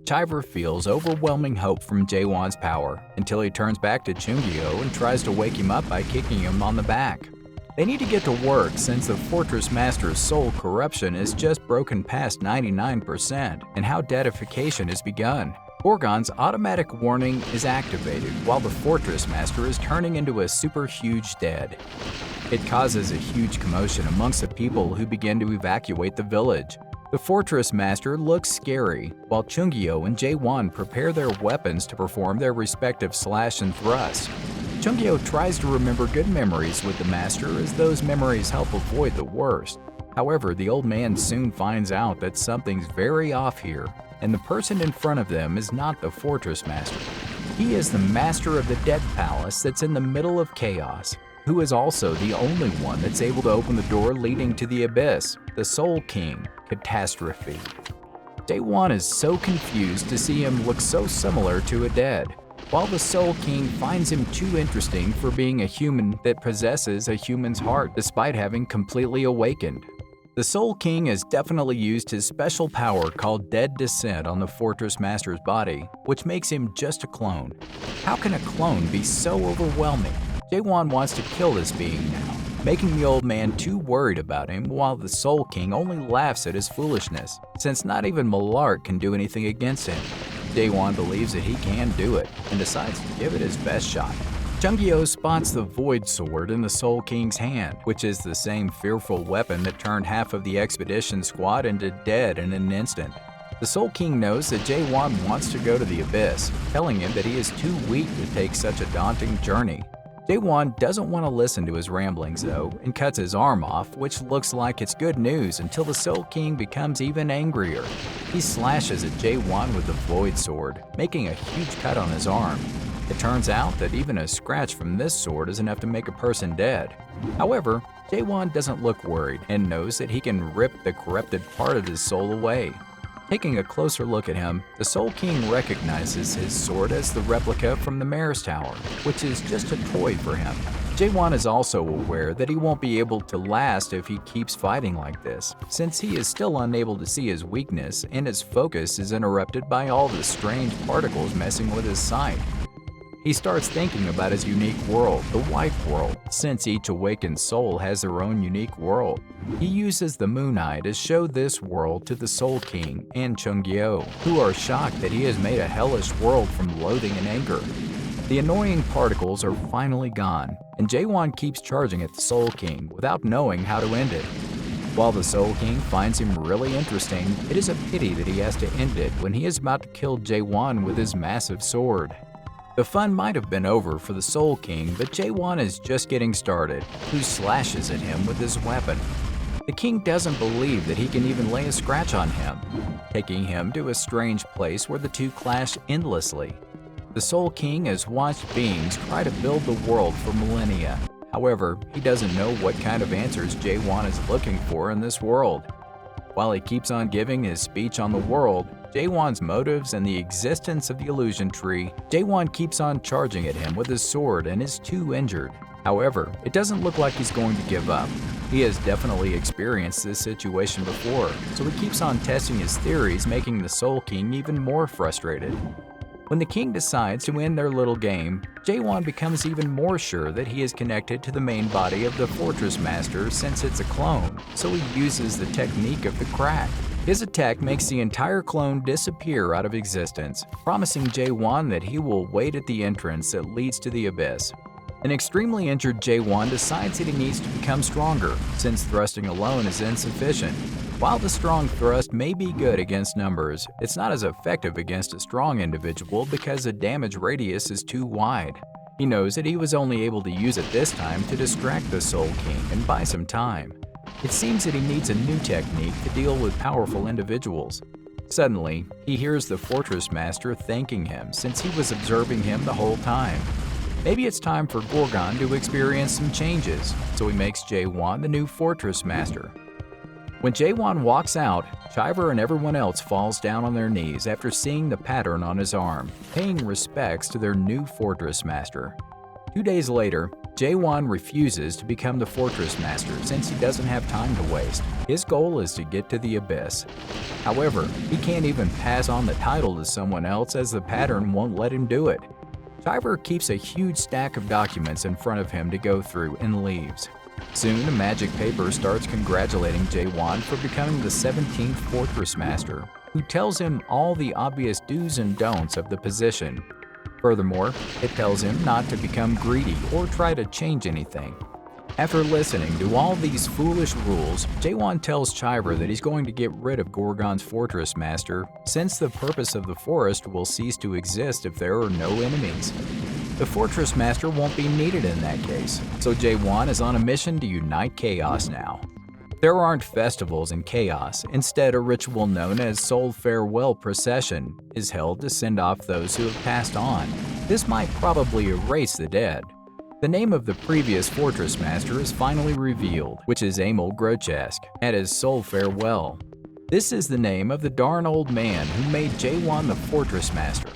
Speaker 1: Chiver feels overwhelming hope from Jaewon's power until he turns back to Chunghyo and tries to wake him up by kicking him on the back. They need to get to work since the Fortress Master's soul corruption is just broken past 99% and how deadification has begun. Gorgon's automatic warning is activated while the Fortress Master is turning into a super huge dead. It causes a huge commotion amongst the people who begin to evacuate the village. The Fortress Master looks scary, while Chunghyo and Jaewon prepare their weapons to perform their respective slash and thrust. Chunghyo tries to remember good memories with the Master as those memories help avoid the worst. However, the old man soon finds out that something's very off here, and the person in front of them is not the Fortress Master. He is the Master of the Dead Palace that's in the middle of chaos, who is also the only one that's able to open the door leading to the Abyss, the Soul King, Catastrophe. Jaewon is so confused to see him look so similar to a dead, while the Soul King finds him too interesting for being a human that possesses a human's heart despite having completely awakened. The Soul King has definitely used his special power called Dead Descent on the Fortress Master's body, which makes him just a clone. How can a clone be so overwhelming? Jaewon wants to kill this being now, making the old man too worried about him, while the Soul King only laughs at his foolishness, since not even Malark can do anything against him. Jaewon believes that he can do it, and decides to give it his best shot. Chunghyo spots the Void Sword in the Soul King's hand, which is the same fearful weapon that turned half of the expedition squad into dead in an instant. The Soul King knows that Jaewon wants to go to the Abyss, telling him that he is too weak to take such a daunting journey. Jaewon doesn't want to listen to his ramblings though, and cuts his arm off, which looks like it's good news until the Soul King becomes even angrier. He slashes at Jaewon with the Void Sword, making a huge cut on his arm. It turns out that even a scratch from this sword is enough to make a person dead. However, Jaewon doesn't look worried and knows that he can rip the corrupted part of his soul away. Taking a closer look at him, the Soul King recognizes his sword as the replica from the Mayor's Tower, which is just a toy for him. Jaewon is also aware that he won't be able to last if he keeps fighting like this, since he is still unable to see his weakness and his focus is interrupted by all the strange particles messing with his sight. He starts thinking about his unique world, the Wife World, since each awakened soul has their own unique world. He uses the Moon Eye to show this world to the Soul King and Chungyo, who are shocked that he has made a hellish world from loathing and anger. The annoying particles are finally gone, and Jaewon keeps charging at the Soul King without knowing how to end it. While the Soul King finds him really interesting, it is a pity that he has to end it when he is about to kill Jaewon with his massive sword. The fun might have been over for the Soul King, but Jaewon is just getting started, who slashes at him with his weapon. The king doesn't believe that he can even lay a scratch on him, taking him to a strange place where the two clash endlessly. The Soul King has watched beings try to build the world for millennia. However, he doesn't know what kind of answers Jaewon is looking for in this world. While he keeps on giving his speech on the world, Jaewon's motives and the existence of the illusion tree, Jaewon keeps on charging at him with his sword and is too injured. However, it doesn't look like he's going to give up. He has definitely experienced this situation before, so he keeps on testing his theories, making the Soul King even more frustrated. When the king decides to end their little game, Jaewon becomes even more sure that he is connected to the main body of the Fortress Master since it's a clone, so he uses the technique of the crack. His attack makes the entire clone disappear out of existence, promising Jaewon that he will wait at the entrance that leads to the abyss. An extremely injured Jaewon decides that he needs to become stronger, since thrusting alone is insufficient. While the strong thrust may be good against numbers, it's not as effective against a strong individual because the damage radius is too wide. He knows that he was only able to use it this time to distract the Soul King and buy some time. It seems that he needs a new technique to deal with powerful individuals. Suddenly, he hears the Fortress Master thanking him since he was observing him the whole time. Maybe it's time for Gorgon to experience some changes, so he makes Jaewon the new Fortress Master. When Jaewon walks out, Chiver and everyone else falls down on their knees after seeing the pattern on his arm, paying respects to their new Fortress Master. 2 days later, Jaewon refuses to become the Fortress Master since he doesn't have time to waste. His goal is to get to the abyss. However, he can't even pass on the title to someone else as the pattern won't let him do it. Chiver keeps a huge stack of documents in front of him to go through and leaves. Soon, a magic paper starts congratulating Jaewon for becoming the 17th Fortress Master, who tells him all the obvious do's and don'ts of the position. Furthermore, it tells him not to become greedy or try to change anything. After listening to all these foolish rules, Jaewon tells Chiver that he's going to get rid of Gorgon's Fortress Master, since the purpose of the forest will cease to exist if there are no enemies. The Fortress Master won't be needed in that case, so Jaewon is on a mission to unite Chaos now. There aren't festivals in Chaos. Instead, a ritual known as Soul Farewell Procession is held to send off those who have passed on. This might probably erase the dead. The name of the previous Fortress Master is finally revealed, which is Emil Grochesk, at his Soul Farewell. This is the name of the darn old man who made Jaewon the Fortress Master.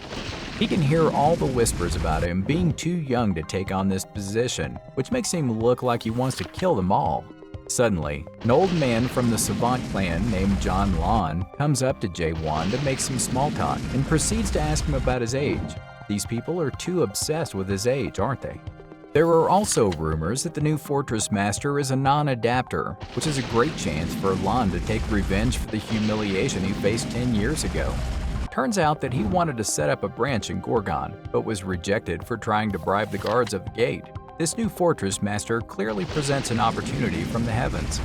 Speaker 1: He can hear all the whispers about him being too young to take on this position, which makes him look like he wants to kill them all. Suddenly, an old man from the Savant clan named John Lon comes up to Jaewon to make some small talk and proceeds to ask him about his age. These people are too obsessed with his age, aren't they? There are also rumors that the new Fortress Master is a non-adapter, which is a great chance for Lon to take revenge for the humiliation he faced 10 years ago. Turns out that he wanted to set up a branch in Gorgon, but was rejected for trying to bribe the guards of the gate. This new Fortress Master clearly presents an opportunity from the heavens.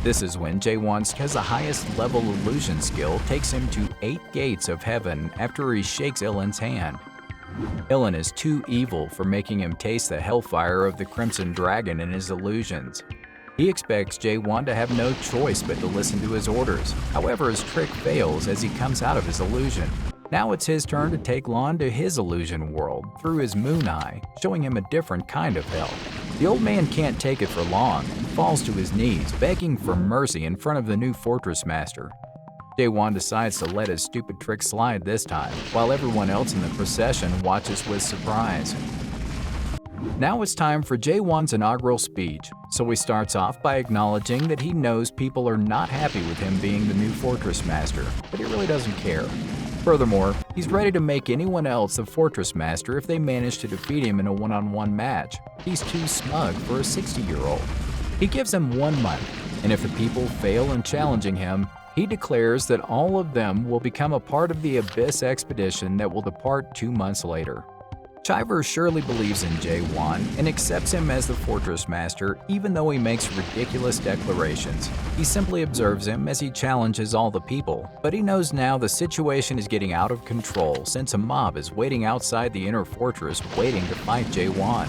Speaker 1: This is when Jaewon's the highest level illusion skill takes him to 8 gates of heaven after he shakes Ilin's hand. Ilin is too evil for making him taste the hellfire of the Crimson Dragon in his illusions. He expects Jaewon to have no choice but to listen to his orders. However, his trick fails as he comes out of his illusion. Now it's his turn to take Lon to his illusion world through his Moon Eye, showing him a different kind of hell. The old man can't take it for long and falls to his knees, begging for mercy in front of the new Fortress Master. Jaewon decides to let his stupid trick slide this time, while everyone else in the procession watches with surprise. Now it's time for Jaewon's inaugural speech, so he starts off by acknowledging that he knows people are not happy with him being the new Fortress Master, but he really doesn't care. Furthermore, he's ready to make anyone else the Fortress Master if they manage to defeat him in a one-on-one match. He's too smug for a 60-year-old. He gives them 1 month, and if the people fail in challenging him, he declares that all of them will become a part of the Abyss expedition that will depart 2 months later. Chiver surely believes in Jae-won and accepts him as the Fortress Master even though he makes ridiculous declarations. He simply observes him as he challenges all the people, but he knows now the situation is getting out of control since a mob is waiting outside the inner fortress waiting to fight Jae-won.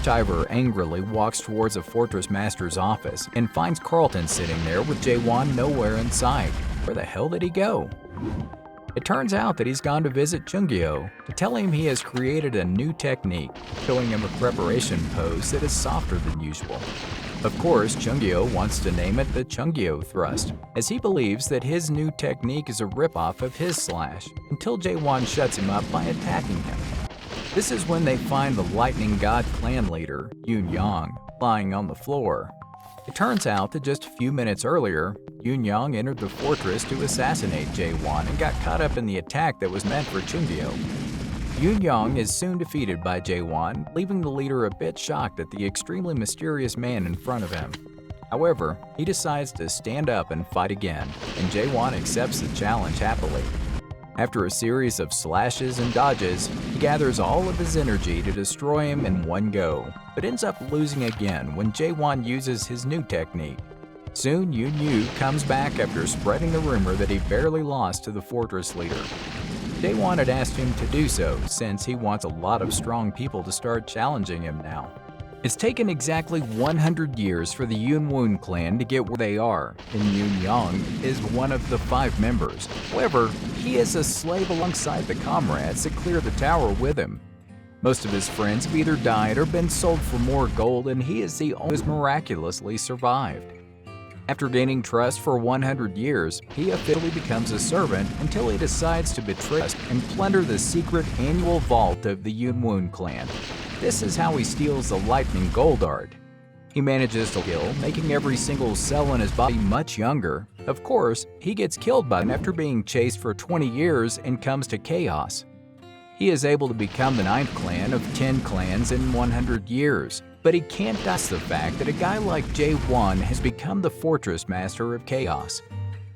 Speaker 1: Chiver angrily walks towards the Fortress Master's office and finds Carlton sitting there with Jae-won nowhere in sight. Where the hell did he go? It turns out that he's gone to visit Chungyo to tell him he has created a new technique, showing him a preparation pose that is softer than usual. Of course, Chungyo wants to name it the Chungyo Thrust, as he believes that his new technique is a ripoff of his slash, until Jae-won shuts him up by attacking him. This is when they find the Lightning God clan leader, Yoon-young, lying on the floor. It turns out that just a few minutes earlier, Yoon-young entered the fortress to assassinate Jae-won and got caught up in the attack that was meant for Chungyo. Yoon-young is soon defeated by Jae-won, leaving the leader a bit shocked at the extremely mysterious man in front of him. However, he decides to stand up and fight again, and Jae-won accepts the challenge happily. After a series of slashes and dodges, he gathers all of his energy to destroy him in one go, but ends up losing again when Jae-won uses his new technique. Soon, Yoon-yu comes back after spreading the rumor that he barely lost to the fortress leader. Jae-won had asked him to do so since he wants a lot of strong people to start challenging him now. It's taken exactly 100 years for the Yoon-won clan to get where they are, and Yoon-young is one of the 5 members. However, he is a slave alongside the comrades that clear the tower with him. Most of his friends have either died or been sold for more gold, and he is the only who has miraculously survived. After gaining trust for 100 years, he officially becomes a servant until he decides to betray us and plunder the secret annual vault of the Yoon-won clan. This is how he steals the lightning gold art. He manages to kill, making every single cell in his body much younger. Of course, he gets killed by them after being chased for 20 years and comes to chaos. He is able to become the 9th clan of 10 clans in 100 years, but he can't dodge the fact that a guy like Jae-won has become the Fortress Master of Chaos.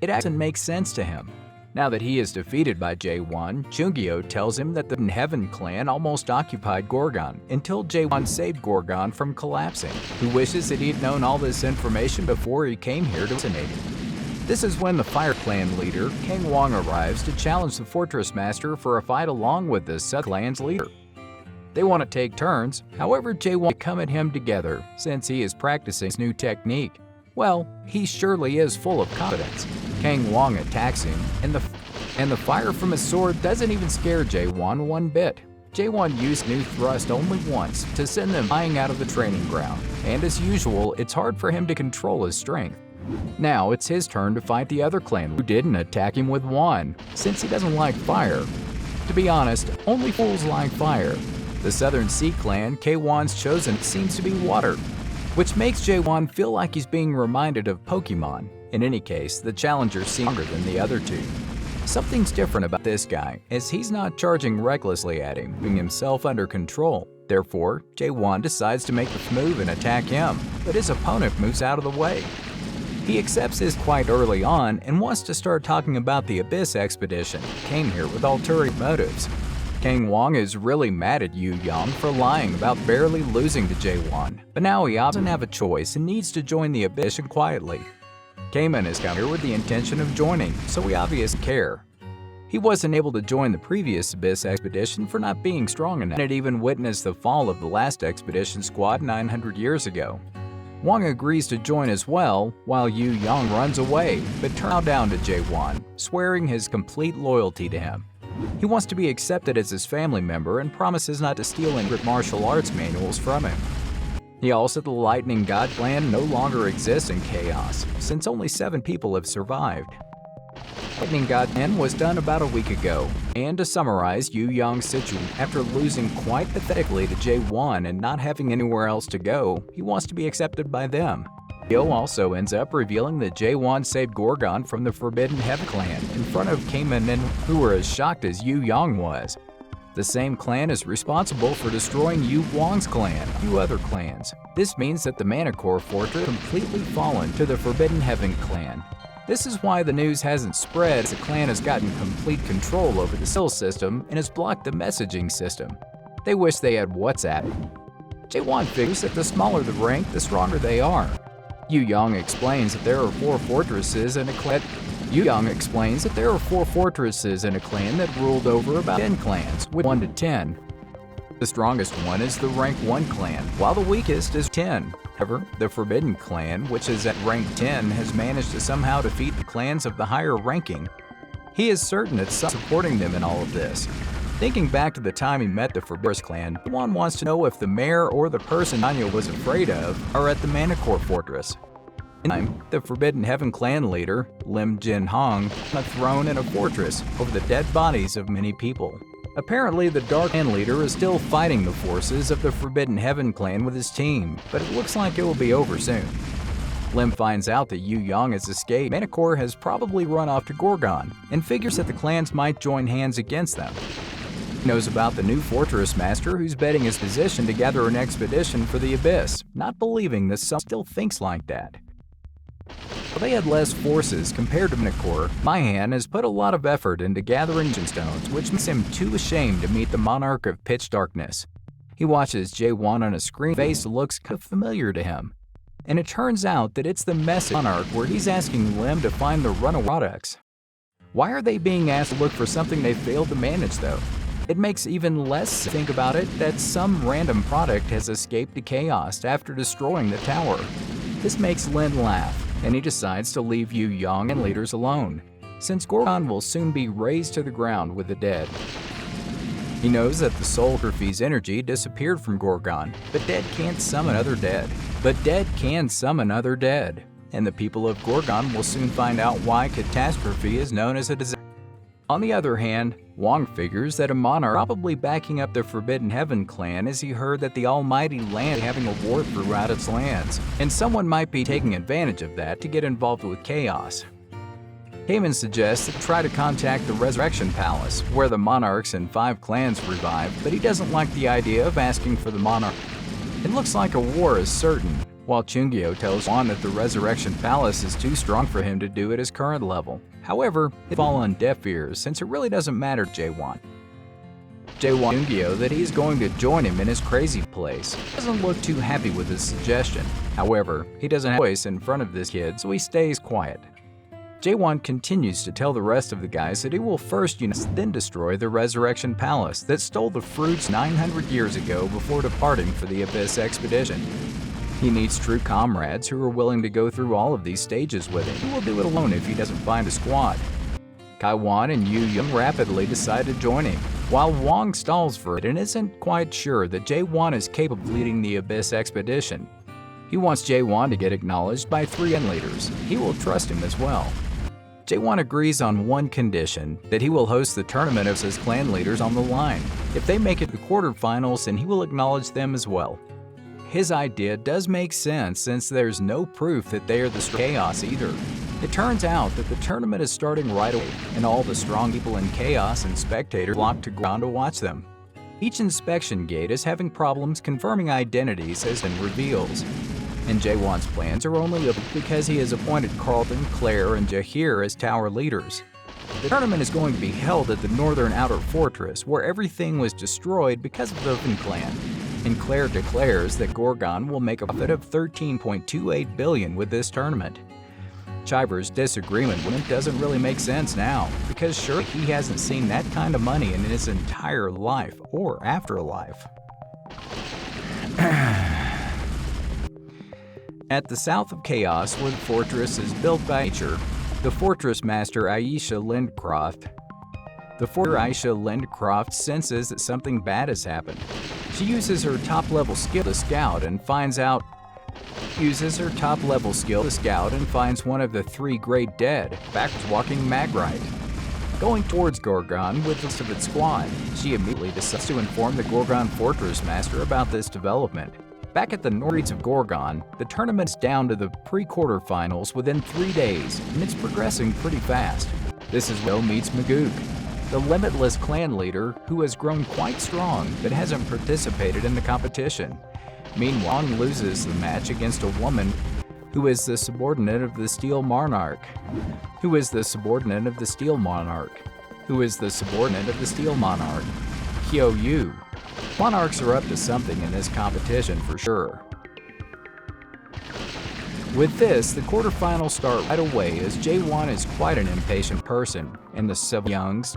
Speaker 1: It doesn't make sense to him. Now that he is defeated by Jae-won, Chungyo tells him that the Heaven clan almost occupied Gorgon until Jae-won saved Gorgon from collapsing, who wishes that he had known all this information before he came here to assassinate him. This is when the Fire Clan leader, Kang Wong, arrives to challenge the Fortress Master for a fight along with the South Clan's leader. They want to take turns, however Jae-won come at him together since he is practicing his new technique. Well, he surely is full of confidence. Kang Wong attacks him, and the fire from his sword doesn't even scare Jae-won one bit. Jae-won used new thrust only once to send them flying out of the training ground, and as usual, it's hard for him to control his strength. Now it's his turn to fight the other clan who didn't attack him with wand, since he doesn't like fire. To be honest, only fools like fire. The Southern Sea clan, K-won's chosen, seems to be water, which makes Jae-won feel like he's being reminded of Pokemon. In any case, the challenger seems stronger than the other two. Something's different about this guy, as he's not charging recklessly at him, keeping himself under control. Therefore, Jae-won decides to make the move and attack him, but his opponent moves out of the way. He accepts this quite early on and wants to start talking about the Abyss expedition, came here with ulterior motives. Kang Wong is really mad at Yoon-young for lying about barely losing to Jae-won, but now he doesn't have a choice and needs to join the Abyss quietly. Kamen has come here with the intention of joining, so we obviously care. He wasn't able to join the previous Abyss expedition for not being strong enough, and had even witnessed the fall of the last expedition squad 900 years ago. Wong agrees to join as well, while Yoon-young runs away, but turns down to Jae-won, swearing his complete loyalty to him. He wants to be accepted as his family member and promises not to steal any martial arts manuals from him. He also the Lightning God clan no longer exists in Chaos, since only 7 people have survived. Lightning God clan was done about a week ago, and to summarize Yoon-young's situation, after losing quite pathetically to Jae-won and not having anywhere else to go, he wants to be accepted by them. Yo also ends up revealing that Jae-won saved Gorgon from the Forbidden Heaven clan in front of Kamen and who were as shocked as Yu Yang was. The same clan is responsible for destroying Yu Wang's clan and a few other clans. This means that the Manticore Fortress completely fallen to the Forbidden Heaven clan. This is why the news hasn't spread, as the clan has gotten complete control over the cell system and has blocked the messaging system. They wish they had WhatsApp. Jae-won figures that the smaller the rank, the stronger they are. Yu Yang explains that there are 4 fortresses in a clan. Yu Yang explains that there are 4 fortresses in a clan that ruled over about 10 clans, with 1 to 10. The strongest one is the rank 1 clan, while the weakest is 10. However, the Forbidden Clan, which is at rank 10, has managed to somehow defeat the clans of the higher ranking. He is certain that some supporting them in all of this. Thinking back to the time he met the Forbidden Clan, Jae-won wants to know if the mayor or the person Anya was afraid of are at the Manticore Fortress. In time, the Forbidden Heaven clan leader, Lim Jin-hong, on a throne in a fortress over the dead bodies of many people. Apparently, the Dark Clan leader is still fighting the forces of the Forbidden Heaven clan with his team, but it looks like it will be over soon. Lim finds out that Yu Yang has escaped. Manticore has probably run off to Gorgon, and figures that the clans might join hands against them. He knows about the new fortress master who's betting his position to gather an expedition for the Abyss, not believing that someone still thinks like that. While they had less forces compared to Manticore, Mahan has put a lot of effort into gathering stones, which makes him too ashamed to meet the Monarch of Pitch Darkness. He watches Jae-won on a screen. His face looks kind of familiar to him. And it turns out that it's the message Monarch where he's asking Lim to find the runaway products. Why are they being asked to look for something they failed to manage though? It makes even less sense to think about it that some random product has escaped to chaos after destroying the tower. This makes Lin laugh, and he decides to leave Yu Yang and leaders alone, since Gorgon will soon be razed to the ground with the dead. He knows that the Soul Graphy's energy disappeared from Gorgon, but dead can't summon other dead. And the people of Gorgon will soon find out why catastrophe is known as a disaster. On the other hand, Wang figures that a monarch probably backing up the Forbidden Heaven clan as he heard that the Almighty Land is having a war throughout its lands, and someone might be taking advantage of that to get involved with chaos. Kamen suggests that try to contact the Resurrection Palace, where the monarchs and 5 clans revive, but he doesn't like the idea of asking for the monarch. It looks like a war is certain, while Chungyo tells Won that the Resurrection Palace is too strong for him to do at his current level. However, it falls on deaf ears since it really doesn't matter to Jae-won. Jae-won Chungyo that he's going to join him in his crazy place. He doesn't look too happy with his suggestion. However, he doesn't have a voice in front of this kid, so he stays quiet. Jae-won continues to tell the rest of the guys that he will first then destroy the Resurrection Palace that stole the fruits 900 years ago before departing for the Abyss expedition. He needs true comrades who are willing to go through all of these stages with him. He will do it alone if he doesn't find a squad. Kai-wan and Yu Yang rapidly decide to join him, while Wang stalls for it and isn't quite sure that Jae-won is capable of leading the Abyss expedition. He wants Jae-won to get acknowledged by 3 leaders. He will trust him as well. Jae-won agrees on one condition, that he will host the tournament of his clan leaders on the line. If they make it to the quarterfinals, then he will acknowledge them as well. His idea does make sense since there's no proof that they are the Chaos either. It turns out that the tournament is starting right away, and all the strong people in Chaos and spectators flock to ground to watch them. Each inspection gate is having problems confirming identities as it reveals. And Jae-won's plans are only up because he has appointed Carlton, Claire, and Jahir as tower leaders. The tournament is going to be held at the northern outer fortress where everything was destroyed because of the Open clan. And Claire declares that Gorgon will make a profit of $13.28 billion with this tournament. Chiver's disagreement with him doesn't really make sense now, because sure, he hasn't seen that kind of money in his entire life or afterlife. At the south of Chaos, where the fortress is built by nature, the fortress master Aisha Lindcroft senses that something bad has happened. She uses her top-level skill to scout and finds one of the 3 great dead, backwards walking Magrite. Going towards Gorgon with the rest of its squad, she immediately decides to inform the Gorgon fortress master about this development. Back at the Norreeds of Gorgon, the tournament's down to the pre-quarterfinals within 3 days, and it's progressing pretty fast. This is where meets Maguk, the limitless clan leader who has grown quite strong but hasn't participated in the competition. Meanwhile, Wong loses the match against a woman who is the subordinate of the Steel Monarch. Who is the subordinate of the Steel Monarch? Who is the subordinate of the Steel Monarch? Hyo Yu. Monarchs are up to something in this competition for sure. With this, the quarterfinals start right away as Jae-won is quite an impatient person, and the Myung's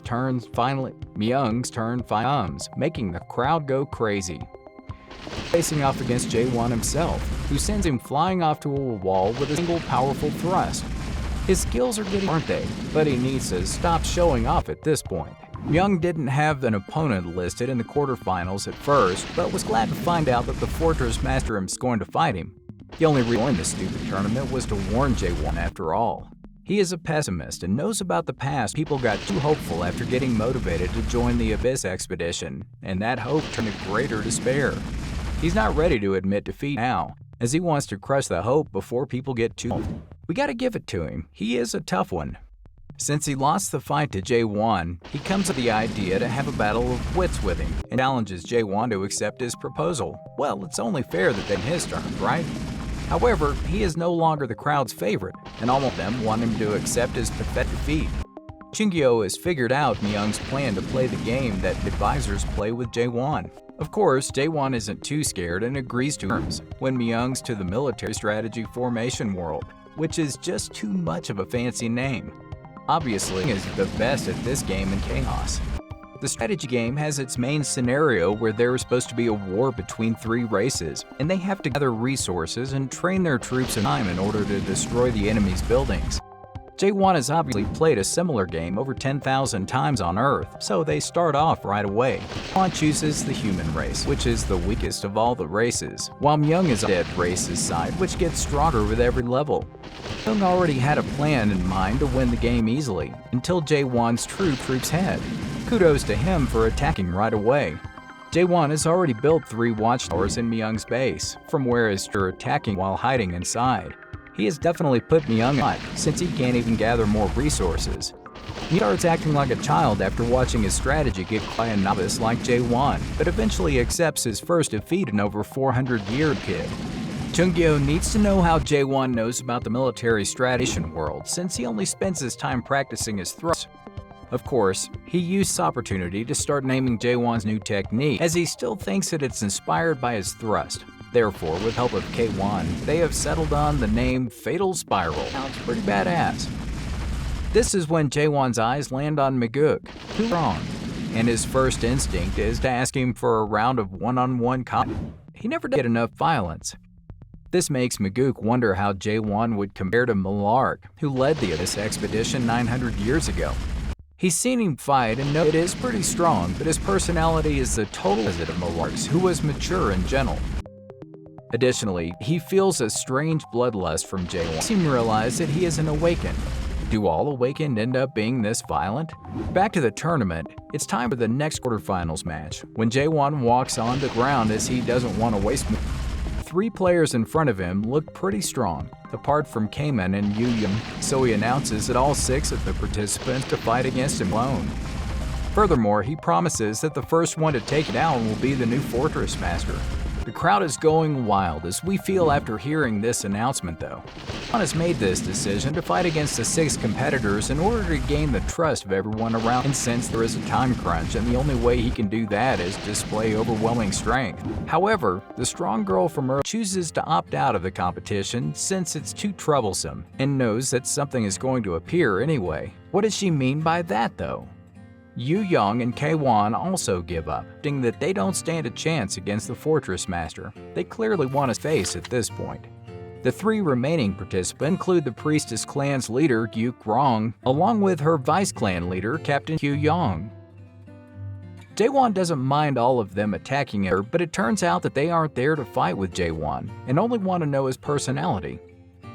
Speaker 1: turn finally making the crowd go crazy. Facing off against Jae-won himself, who sends him flying off to a wall with a single powerful thrust. His skills are getting, aren't they? But he needs to stop showing off at this point. Myung didn't have an opponent listed in the quarterfinals at first, but was glad to find out that the Fortress Master is going to fight him. The only reason he joined this stupid tournament was to warn Jae-won after all. He is a pessimist and knows about the past. People got too hopeful after getting motivated to join the Abyss expedition, and that hope turned to greater despair. He's not ready to admit defeat now, as he wants to crush the hope before people get too old. We gotta give it to him, he is a tough one. Since he lost the fight to Jae-won, he comes with the idea to have a battle of wits with him and challenges Jae-won to accept his proposal. Well, it's only fair that then his turn, right? However, he is no longer the crowd's favorite, and all of them want him to accept his pathetic defeat. Chungyo has figured out Myung's plan to play the game that advisors play with Jae-won. Of course, Jae-won isn't too scared and agrees to terms when Myung's to the military strategy formation world, which is just too much of a fancy name. Obviously, is the best at this game in Chaos. The strategy game has its main scenario where there is supposed to be a war between 3 races, and they have to gather resources and train their troops in time in order to destroy the enemy's buildings. Jae-won has obviously played a similar game over 10,000 times on Earth, so they start off right away. Jae-won chooses the human race, which is the weakest of all the races, while Myung is on the dead race's side, which gets stronger with every level. Myung already had a plan in mind to win the game easily, until Jae-won's true troops had. Kudos to him for attacking right away. Jae-won has already built 3 watchtowers in Myung's base, from where his troops are attacking while hiding inside. He has definitely put Myung on, since he can't even gather more resources. He starts acting like a child after watching his strategy get by a novice like Jae-won, but eventually accepts his first defeat in over 400-year kid. Chungyo needs to know how Jae-won knows about the military strategy world, since he only spends his time practicing his thrust. Of course, he used this opportunity to start naming Jae-won's new technique, as he still thinks that it's inspired by his thrust. Therefore, with help of K1, they have settled on the name Fatal Spiral. Sounds pretty badass. This is when Jae-won's eyes land on Maguk, who's wrong, and his first instinct is to ask him for a round of one-on-one combat. He never did get enough violence. This makes Maguk wonder how Jae-won would compare to Malark, who led the Abyss expedition 900 years ago. He's seen him fight and knows it is pretty strong, but his personality is the total opposite of Malark's, who was mature and gentle. Additionally, he feels a strange bloodlust from Jae-won. Makes him realize that he isn't awakened. Do all awakened end up being this violent? Back to the tournament, it's time for the next quarterfinals match, when Jae-won walks on the ground as he doesn't want to waste more. 3 players in front of him look pretty strong, apart from Kamen and Yu-young, so he announces that all 6 of the participants to fight against him alone. Furthermore, he promises that the first one to take it down will be the new Fortress Master. The crowd is going wild as we feel after hearing this announcement though. Jae-won has made this decision to fight against the 6 competitors in order to gain the trust of everyone around, and since there is a time crunch and the only way he can do that is display overwhelming strength. However, the strong girl from Earth chooses to opt out of the competition since it's too troublesome, and knows that something is going to appear anyway. What does she mean by that though? Yu-young and K1 also give up, stating that they don't stand a chance against the Fortress Master. They clearly want his face at this point. The 3 remaining participants include the Priestess Clan's leader, Yuk Rong, along with her Vice Clan leader, Captain Hyu-young. Jae-won doesn't mind all of them attacking her, but it turns out that they aren't there to fight with Jae-won, and only want to know his personality.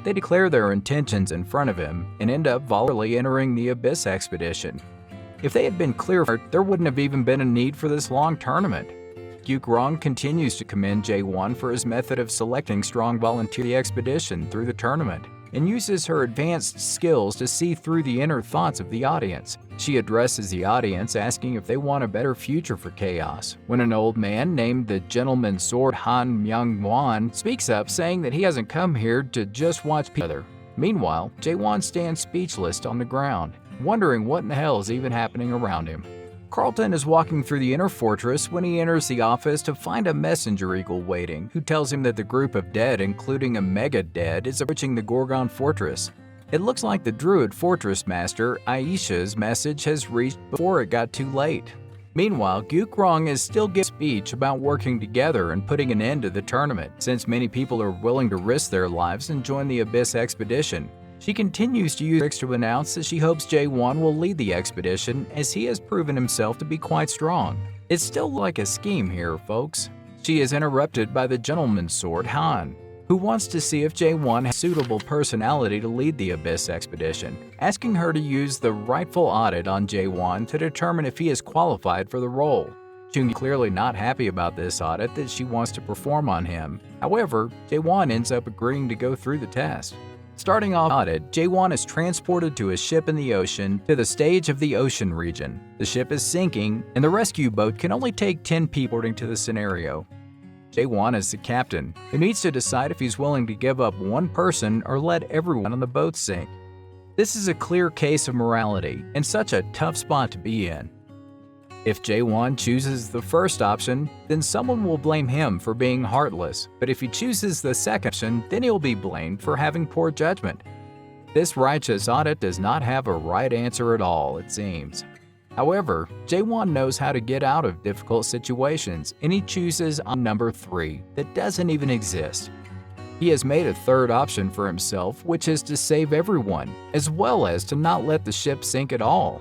Speaker 1: They declare their intentions in front of him, and end up voluntarily entering the Abyss expedition. If they had been clear, there wouldn't have even been a need for this long tournament. Gyukrong continues to commend Jae-won for his method of selecting strong volunteer expedition through the tournament, and uses her advanced skills to see through the inner thoughts of the audience. She addresses the audience asking if they want a better future for chaos, when an old man named the Gentleman's Sword Han Myung-won speaks up saying that he hasn't come here to just watch people. Meanwhile, Jae-won stands speechless on the ground, wondering what in the hell is even happening around him. Carlton is walking through the inner fortress when he enters the office to find a messenger eagle waiting, who tells him that the group of dead, including a mega dead, is approaching the Gorgon fortress. It looks like the druid fortress master Aisha's message has reached before it got too late. Meanwhile, Gyukrong is still giving a speech about working together and putting an end to the tournament, since many people are willing to risk their lives and join the Abyss expedition. She continues to use tricks to announce that she hopes Jae-won will lead the expedition, as he has proven himself to be quite strong. It's still like a scheme here, folks. She is interrupted by the Gentleman's Sword Han, who wants to see if Jae-won has suitable personality to lead the Abyss expedition, asking her to use the rightful audit on Jae-won to determine if he is qualified for the role. Chung clearly not happy about this audit that she wants to perform on him. However, Jae-won ends up agreeing to go through the test. Starting off audit, Jae-won is transported to a ship in the ocean to the stage of the ocean region. The ship is sinking, and the rescue boat can only take 10 people according to the scenario. Jae-won is the captain, who needs to decide if he's willing to give up one person or let everyone on the boat sink. This is a clear case of morality, and such a tough spot to be in. If Jae-won chooses the first option, then someone will blame him for being heartless, but if he chooses the second option, then he'll be blamed for having poor judgment. This righteous audit does not have a right answer at all, it seems. However, Jae-won knows how to get out of difficult situations, and he chooses on number 3 that doesn't even exist. He has made a third option for himself, which is to save everyone, as well as to not let the ship sink at all.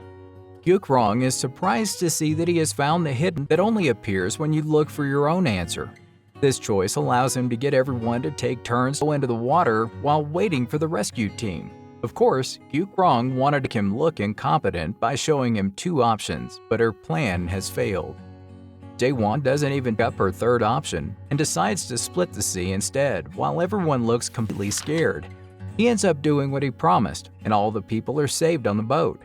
Speaker 1: Gyukrong is surprised to see that he has found the hidden that only appears when you look for your own answer. This choice allows him to get everyone to take turns to go into the water while waiting for the rescue team. Of course, Gyukrong wanted to make him look incompetent by showing him 2 options, but her plan has failed. Jae-won doesn't even pick up her third option and decides to split the sea instead, while everyone looks completely scared. He ends up doing what he promised, and all the people are saved on the boat.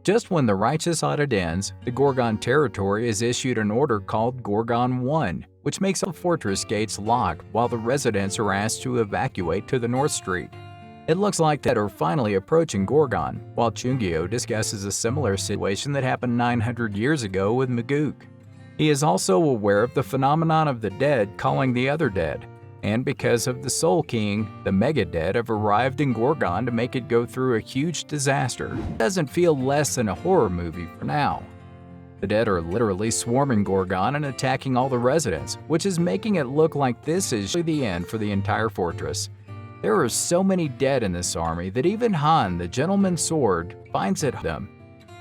Speaker 1: Just when the righteous audit ends, the Gorgon territory is issued an order called Gorgon 1, which makes all fortress gates lock while the residents are asked to evacuate to the North Street. It looks like that are finally approaching Gorgon, while Chungyo discusses a similar situation that happened 900 years ago with Maguk. He is also aware of the phenomenon of the dead calling the other dead, and because of the Soul King, the Megadead have arrived in Gorgon to make it go through a huge disaster. It doesn't feel less than a horror movie for now. The dead are literally swarming Gorgon and attacking all the residents, which is making it look like this is the end for the entire fortress. There are so many dead in this army that even Han, the Gentleman's Sword, finds it them.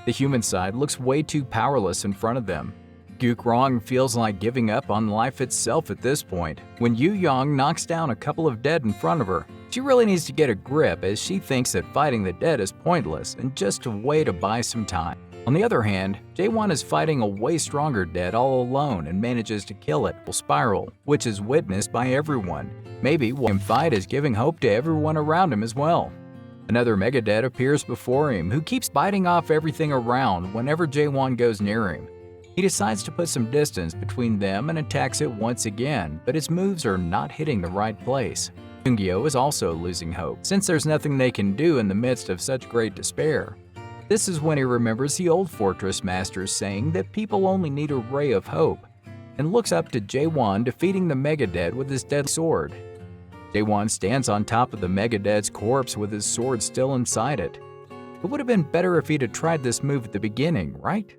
Speaker 1: The human side looks way too powerless in front of them. Gyukrong feels like giving up on life itself at this point, when Yu Yong knocks down a couple of dead in front of her. She really needs to get a grip, as she thinks that fighting the dead is pointless and just a way to buy some time. On the other hand, Jae-won is fighting a way stronger dead all alone and manages to kill it, Spiral, which is witnessed by everyone. Maybe one fight is giving hope to everyone around him as well. Another Megadead appears before him, who keeps biting off everything around whenever Jae-won goes near him. He decides to put some distance between them and attacks it once again, but his moves are not hitting the right place. Chungyo is also losing hope, since there's nothing they can do in the midst of such great despair. This is when he remembers the old fortress master's saying that people only need a ray of hope, and looks up to Jae-won defeating the Megadead with his deadly sword. Jae-won stands on top of the Megadead's corpse with his sword still inside it. It would have been better if he'd have tried this move at the beginning, right?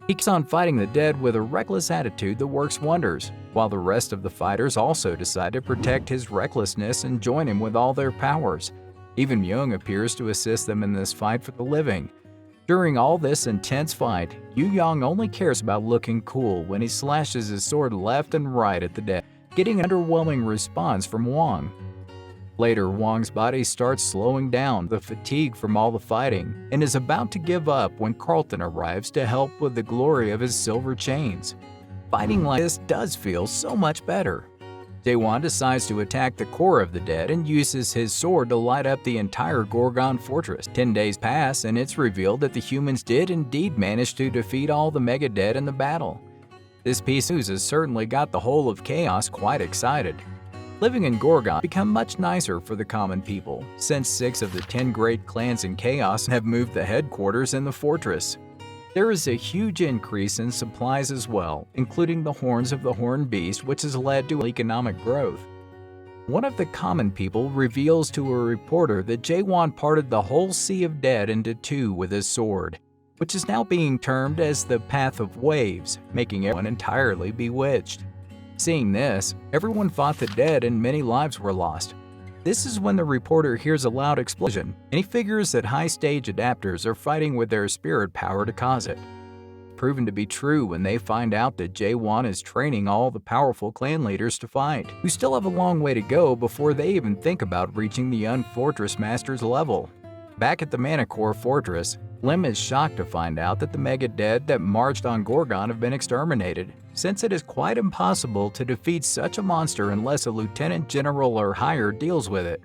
Speaker 1: He keeps on fighting the dead with a reckless attitude that works wonders, while the rest of the fighters also decide to protect his recklessness and join him with all their powers. Even Myung appears to assist them in this fight for the living. During all this intense fight, Yu Yong only cares about looking cool when he slashes his sword left and right at the dead, getting an underwhelming response from Wong. Later, Wong's body starts slowing down the fatigue from all the fighting and is about to give up when Carlton arrives to help with the glory of his silver chains. Fighting like this does feel so much better. Jae-won decides to attack the core of the dead and uses his sword to light up the entire Gorgon fortress. 10 days pass and it's revealed that the humans did indeed manage to defeat all the mega dead in the battle. This piece of news has certainly got the whole of Chaos quite excited. Living in Gorgon become much nicer for the common people, since 6 of the 10 great clans in Chaos have moved the headquarters in the fortress. There is a huge increase in supplies as well, including the horns of the horned beast, which has led to economic growth. One of the common people reveals to a reporter that Jae-won parted the whole sea of dead into 2 with his sword, which is now being termed as the Path of Waves, making everyone entirely bewitched. Seeing this, everyone fought the dead and many lives were lost. This is when the reporter hears a loud explosion, and he figures that high-stage adapters are fighting with their spirit power to cause it. Proven to be true when they find out that Jae-won is training all the powerful clan leaders to fight, who still have a long way to go before they even think about reaching the Unfortress Master's level. Back at the Manhwa Fortress, Lim is shocked to find out that the mega dead that marched on Gorgon have been exterminated, since it is quite impossible to defeat such a monster unless a lieutenant general or higher deals with it.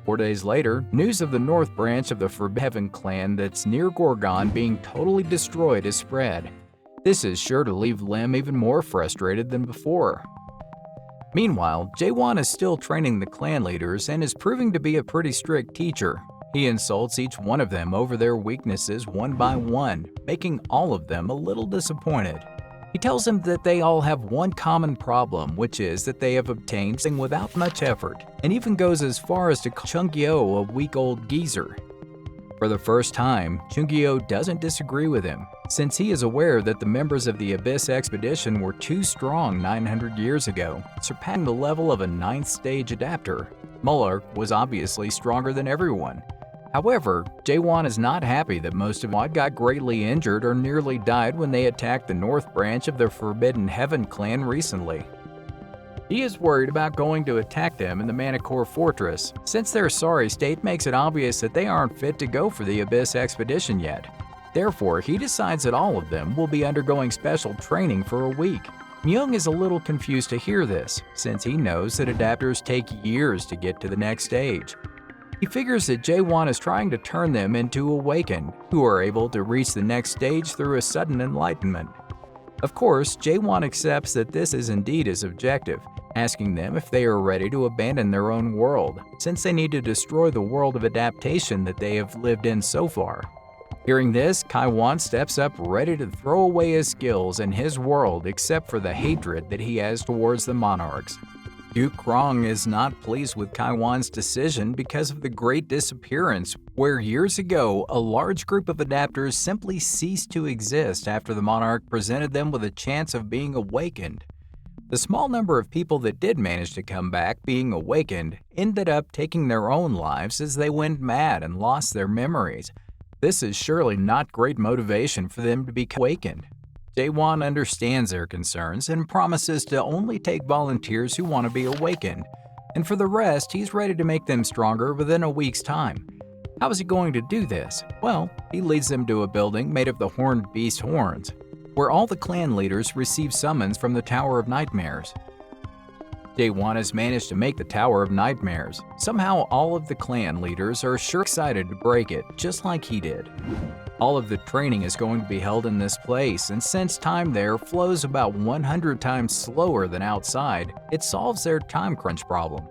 Speaker 1: 4 days later, news of the North Branch of the Forbidden Heaven clan that's near Gorgon being totally destroyed is spread. This is sure to leave Lim even more frustrated than before. Meanwhile, Jae-won is still training the clan leaders and is proving to be a pretty strict teacher. He insults each one of them over their weaknesses one by one, making all of them a little disappointed. He tells them that they all have one common problem, which is that they have obtained something without much effort, and even goes as far as to call Chungyo a weak old geezer. For the first time, Chungyo doesn't disagree with him, since he is aware that the members of the Abyss expedition were too strong 900 years ago, surpassing the level of a 9th stage adapter. Muller was obviously stronger than everyone. However, Jae-won is not happy that most of them got greatly injured or nearly died when they attacked the North Branch of the Forbidden Heaven clan recently. He is worried about going to attack them in the Manhwa Fortress, since their sorry state makes it obvious that they aren't fit to go for the Abyss expedition yet. Therefore, he decides that all of them will be undergoing special training for a week. Myung is a little confused to hear this, since he knows that adapters take years to get to the next stage. He figures that Jae-won is trying to turn them into Awakened, who are able to reach the next stage through a sudden enlightenment. Of course, Jae-won accepts that this is indeed his objective, asking them if they are ready to abandon their own world, since they need to destroy the world of adaptation that they have lived in so far. Hearing this, Kai-won steps up ready to throw away his skills and his world except for the hatred that he has towards the monarchs. Duke Krong is not pleased with Kai-won's decision because of the Great Disappearance, where years ago a large group of adapters simply ceased to exist after the monarch presented them with a chance of being awakened. The small number of people that did manage to come back being awakened ended up taking their own lives as they went mad and lost their memories. This is surely not great motivation for them to become awakened. Jae-won understands their concerns and promises to only take volunteers who want to be awakened, and for the rest, he's ready to make them stronger within a week's time. How is he going to do this? Well, he leads them to a building made of the horned beast horns, where all the clan leaders receive summons from the Tower of Nightmares. Jae-won has managed to make the Tower of Nightmares. Somehow, all of the clan leaders are sure excited to break it, just like he did. All of the training is going to be held in this place, and since time there flows about 100 times slower than outside, it solves their time crunch problem.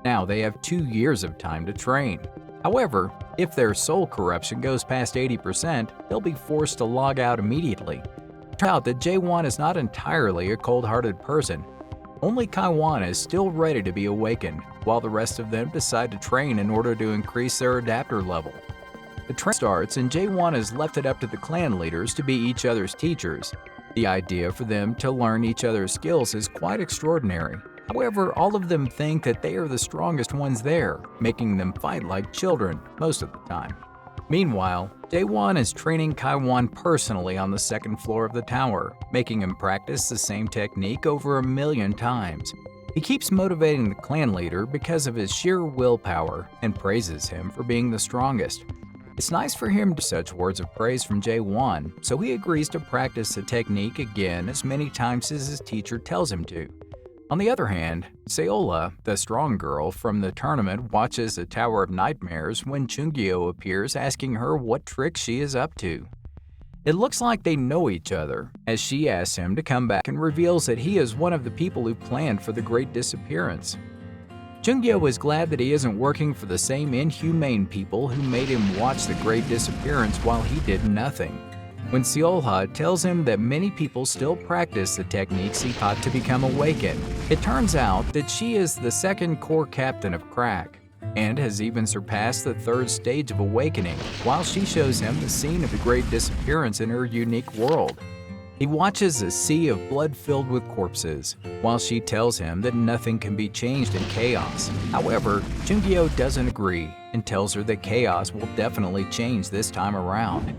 Speaker 1: Now they have 2 years of time to train. However, if their soul corruption goes past 80%, they'll be forced to log out immediately. It turns out that Jae-won is not entirely a cold-hearted person. Only Kai-won is still ready to be awakened, while the rest of them decide to train in order to increase their adapter level. The training starts and Jae-won has left it up to the clan leaders to be each other's teachers. The idea for them to learn each other's skills is quite extraordinary. However, all of them think that they are the strongest ones there, making them fight like children most of the time. Meanwhile, Jae-won is training Kai-won personally on the second floor of the tower, making him practice the same technique over 1,000,000 times. He keeps motivating the clan leader because of his sheer willpower and praises him for being the strongest. It's nice for him to hear such words of praise from Jae-won, so he agrees to practice the technique again as many times as his teacher tells him to. On the other hand, Seola, the strong girl from the tournament, watches the Tower of Nightmares when Chungyo appears asking her what trick she is up to. It looks like they know each other, as she asks him to come back and reveals that he is one of the people who planned for the Great Disappearance. Chungyo is glad that he isn't working for the same inhumane people who made him watch the Great Disappearance while he did nothing. When Seolha tells him that many people still practice the techniques he taught to become awakened, it turns out that she is the second core captain of Crack, and has even surpassed the third stage of awakening, while she shows him the scene of the Great Disappearance in her unique world. He watches a sea of blood filled with corpses, while she tells him that nothing can be changed in chaos. However, Chungyo doesn't agree and tells her that chaos will definitely change this time around.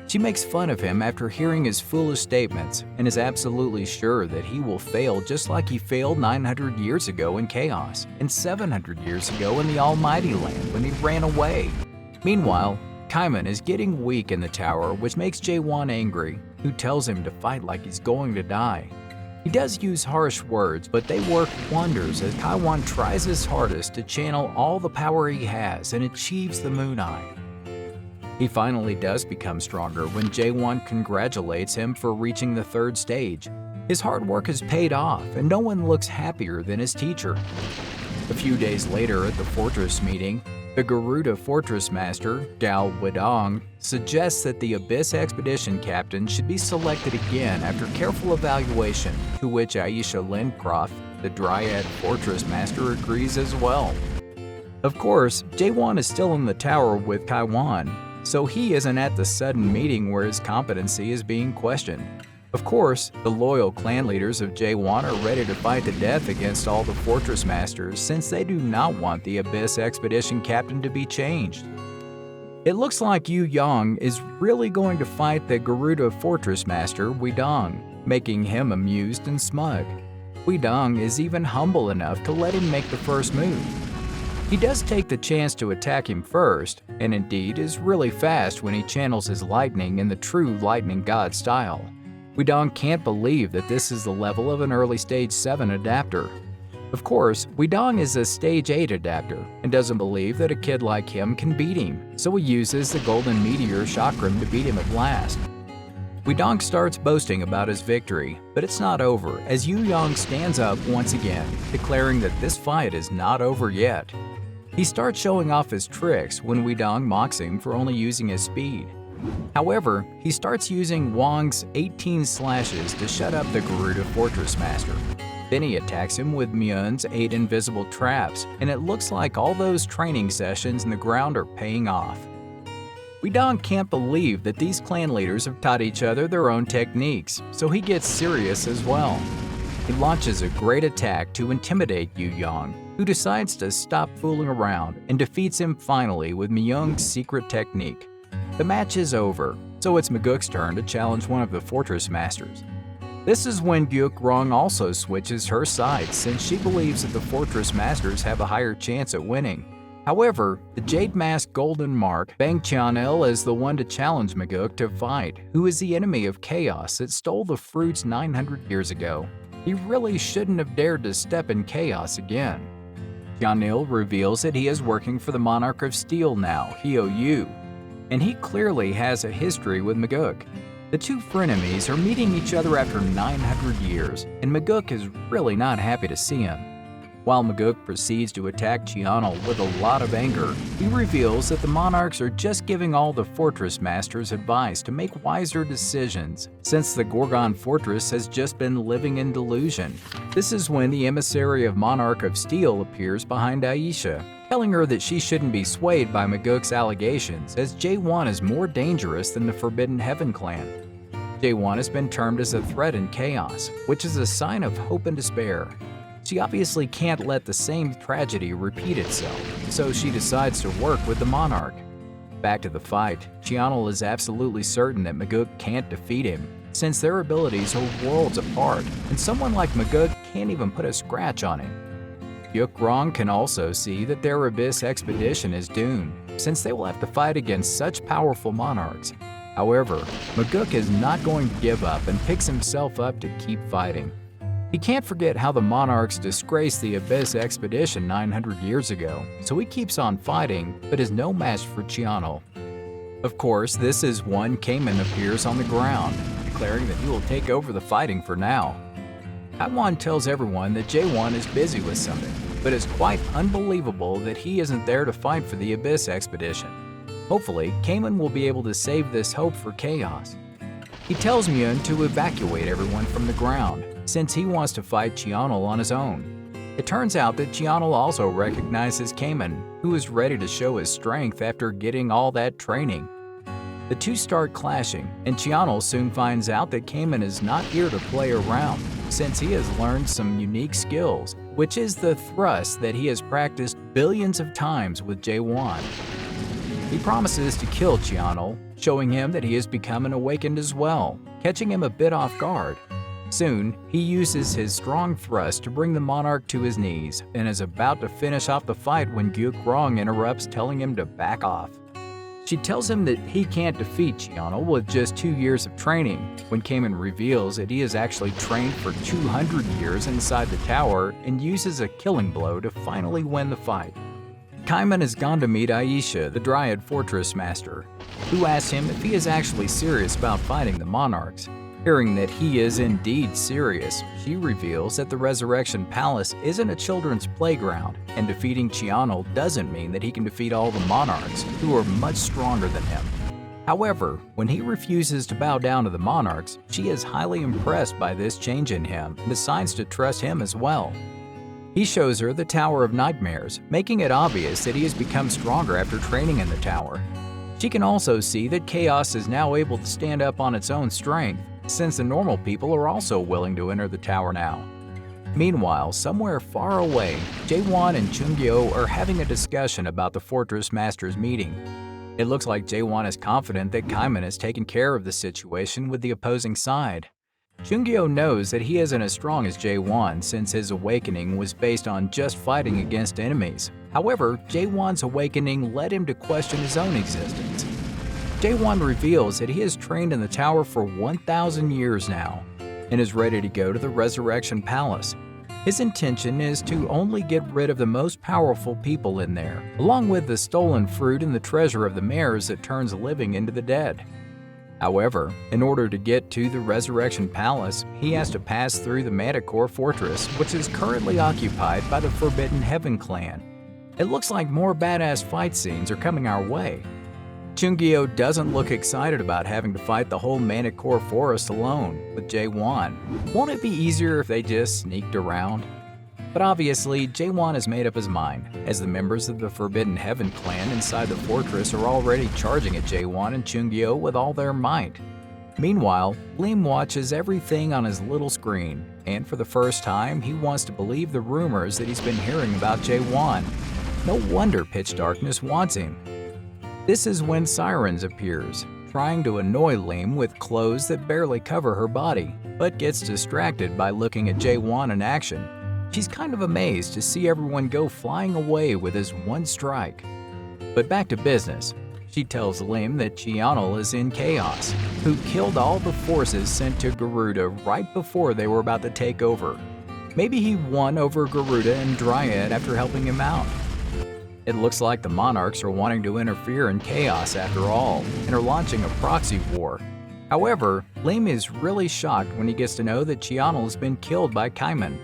Speaker 1: She makes fun of him after hearing his foolish statements and is absolutely sure that he will fail just like he failed 900 years ago in chaos and 700 years ago in the Almighty Land when he ran away. Meanwhile, Kaiman is getting weak in the tower, which makes Jae-won angry, who tells him to fight like he's going to die. He does use harsh words, but they work wonders as Kaiwan tries his hardest to channel all the power he has and achieves the Moon Eye. He finally does become stronger when Jae-won congratulates him for reaching the third stage. His hard work has paid off, and no one looks happier than his teacher. A few days later at the fortress meeting, the Garuda Fortress Master, Gao Wedong, suggests that the Abyss Expedition captain should be selected again after careful evaluation, to which Aisha Lindcroft, the Dryad Fortress Master, agrees as well. Of course, Jae-won is still in the tower with Kaiwan, so he isn't at the sudden meeting where his competency is being questioned. Of course, the loyal clan leaders of Jae-won are ready to fight to death against all the fortress masters since they do not want the Abyss Expedition captain to be changed. It looks like Yu Yang is really going to fight the Garuda Fortress Master, Wedong, making him amused and smug. Wedong is even humble enough to let him make the first move. He does take the chance to attack him first, and indeed is really fast when he channels his lightning in the true lightning god style. Wedong can't believe that this is the level of an early stage 7 adapter. Of course, Wedong is a stage 8 adapter and doesn't believe that a kid like him can beat him, so he uses the golden meteor chakram to beat him at last. Wedong starts boasting about his victory, but it's not over as Yu Yang stands up once again, declaring that this fight is not over yet. He starts showing off his tricks when Wedong mocks him for only using his speed. However, he starts using Wang's 18 slashes to shut up the Garuda Fortress Master. Then he attacks him with Myun's 8 invisible traps, and it looks like all those training sessions in the ground are paying off. Wedong can't believe that these clan leaders have taught each other their own techniques, so he gets serious as well. He launches a great attack to intimidate Yu Yang, who decides to stop fooling around and defeats him finally with Myung's secret technique. The match is over, so it's Maguk's turn to challenge one of the Fortress Masters. This is when Gyuk Rong also switches her side since she believes that the Fortress Masters have a higher chance at winning. However, the Jade Mask Golden Mark Bang Chanel is the one to challenge Maguk to fight, who is the enemy of chaos that stole the fruits 900 years ago. He really shouldn't have dared to step in chaos again. Chanel reveals that he is working for the Monarch of Steel now, Hyo Yu, and he clearly has a history with Maguk. The two frenemies are meeting each other after 900 years, and Maguk is really not happy to see him. While Maguk proceeds to attack Chianal with a lot of anger, he reveals that the monarchs are just giving all the fortress masters advice to make wiser decisions, since the Gorgon fortress has just been living in delusion. This is when the emissary of Monarch of Steel appears behind Aisha, telling her that she shouldn't be swayed by Maguk's allegations, as Jae-won is more dangerous than the Forbidden Heaven clan. Jae-won has been termed as a threat in chaos, which is a sign of hope and despair. She obviously can't let the same tragedy repeat itself, so she decides to work with the Monarch. Back to the fight, Chianal is absolutely certain that Maguk can't defeat him, since their abilities are worlds apart, and someone like Maguk can't even put a scratch on him. Gyuk Rong can also see that their Abyss expedition is doomed, since they will have to fight against such powerful monarchs. However, Maguk is not going to give up and picks himself up to keep fighting. He can't forget how the monarchs disgraced the Abyss expedition 900 years ago, so he keeps on fighting, but is no match for Chiano. Of course, this is when Cayman appears on the ground, declaring that he will take over the fighting for now. Kaiwan tells everyone that Jaewon is busy with something, but it's quite unbelievable that he isn't there to fight for the Abyss expedition. Hopefully, Cayman will be able to save this hope for chaos. He tells Myun to evacuate everyone from the ground, since he wants to fight Cheonil on his own. It turns out that Cheonil also recognizes Cayman, who is ready to show his strength after getting all that training. The two start clashing, and Cheonil soon finds out that Cayman is not here to play around, since he has learned some unique skills, which is the thrust that he has practiced billions of times with Jaewon. He promises to kill Cheonil, showing him that he has become an awakened as well, catching him a bit off guard. Soon, he uses his strong thrust to bring the monarch to his knees and is about to finish off the fight when Gyuk Rong interrupts, telling him to back off. She tells him that he can't defeat Cheonil with just 2 years of training, when Cayman reveals that he has actually trained for 200 years inside the tower and uses a killing blow to finally win the fight. Kaiman has gone to meet Aisha, the Dryad Fortress Master, who asks him if he is actually serious about fighting the monarchs. Hearing that he is indeed serious, she reveals that the Resurrection Palace isn't a children's playground, and defeating Cheonil doesn't mean that he can defeat all the monarchs, who are much stronger than him. However, when he refuses to bow down to the monarchs, she is highly impressed by this change in him and decides to trust him as well. He shows her the Tower of Nightmares, making it obvious that he has become stronger after training in the tower. She can also see that Chaos is now able to stand up on its own strength, since the normal people are also willing to enter the tower now. Meanwhile, somewhere far away, Jaewon and Chungyo are having a discussion about the Fortress Master's meeting. It looks like Jaewon is confident that Kaiman has taken care of the situation with the opposing side. Chungyo knows that he isn't as strong as Jaewon, since his awakening was based on just fighting against enemies. However, Jaewon's awakening led him to question his own existence. Jaewon reveals that he has trained in the tower for 1,000 years now, and is ready to go to the Resurrection Palace. His intention is to only get rid of the most powerful people in there, along with the stolen fruit and the treasure of the mares that turns living into the dead. However, in order to get to the Resurrection Palace, he has to pass through the Manticore Fortress, which is currently occupied by the Forbidden Heaven clan. It looks like more badass fight scenes are coming our way. Chungyo doesn't look excited about having to fight the whole Manticore Forest alone with Jaewon. Won't it be easier if they just sneaked around? But obviously, Jaewon has made up his mind, as the members of the Forbidden Heaven clan inside the fortress are already charging at Jaewon and Chungyo with all their might. Meanwhile, Lim watches everything on his little screen, and for the first time, he wants to believe the rumors that he's been hearing about Jaewon. No wonder Pitch Darkness wants him. This is when Sirens appears, trying to annoy Lim with clothes that barely cover her body, but gets distracted by looking at Jaewon in action. She's kind of amazed to see everyone go flying away with his one strike. But back to business. She tells Lim that Cheonil is in Chaos, who killed all the forces sent to Garuda right before they were about to take over. Maybe he won over Garuda and Dryad after helping him out. It looks like the monarchs are wanting to interfere in Chaos after all, and are launching a proxy war. However, Lim is really shocked when he gets to know that Cheonil has been killed by Kaiman.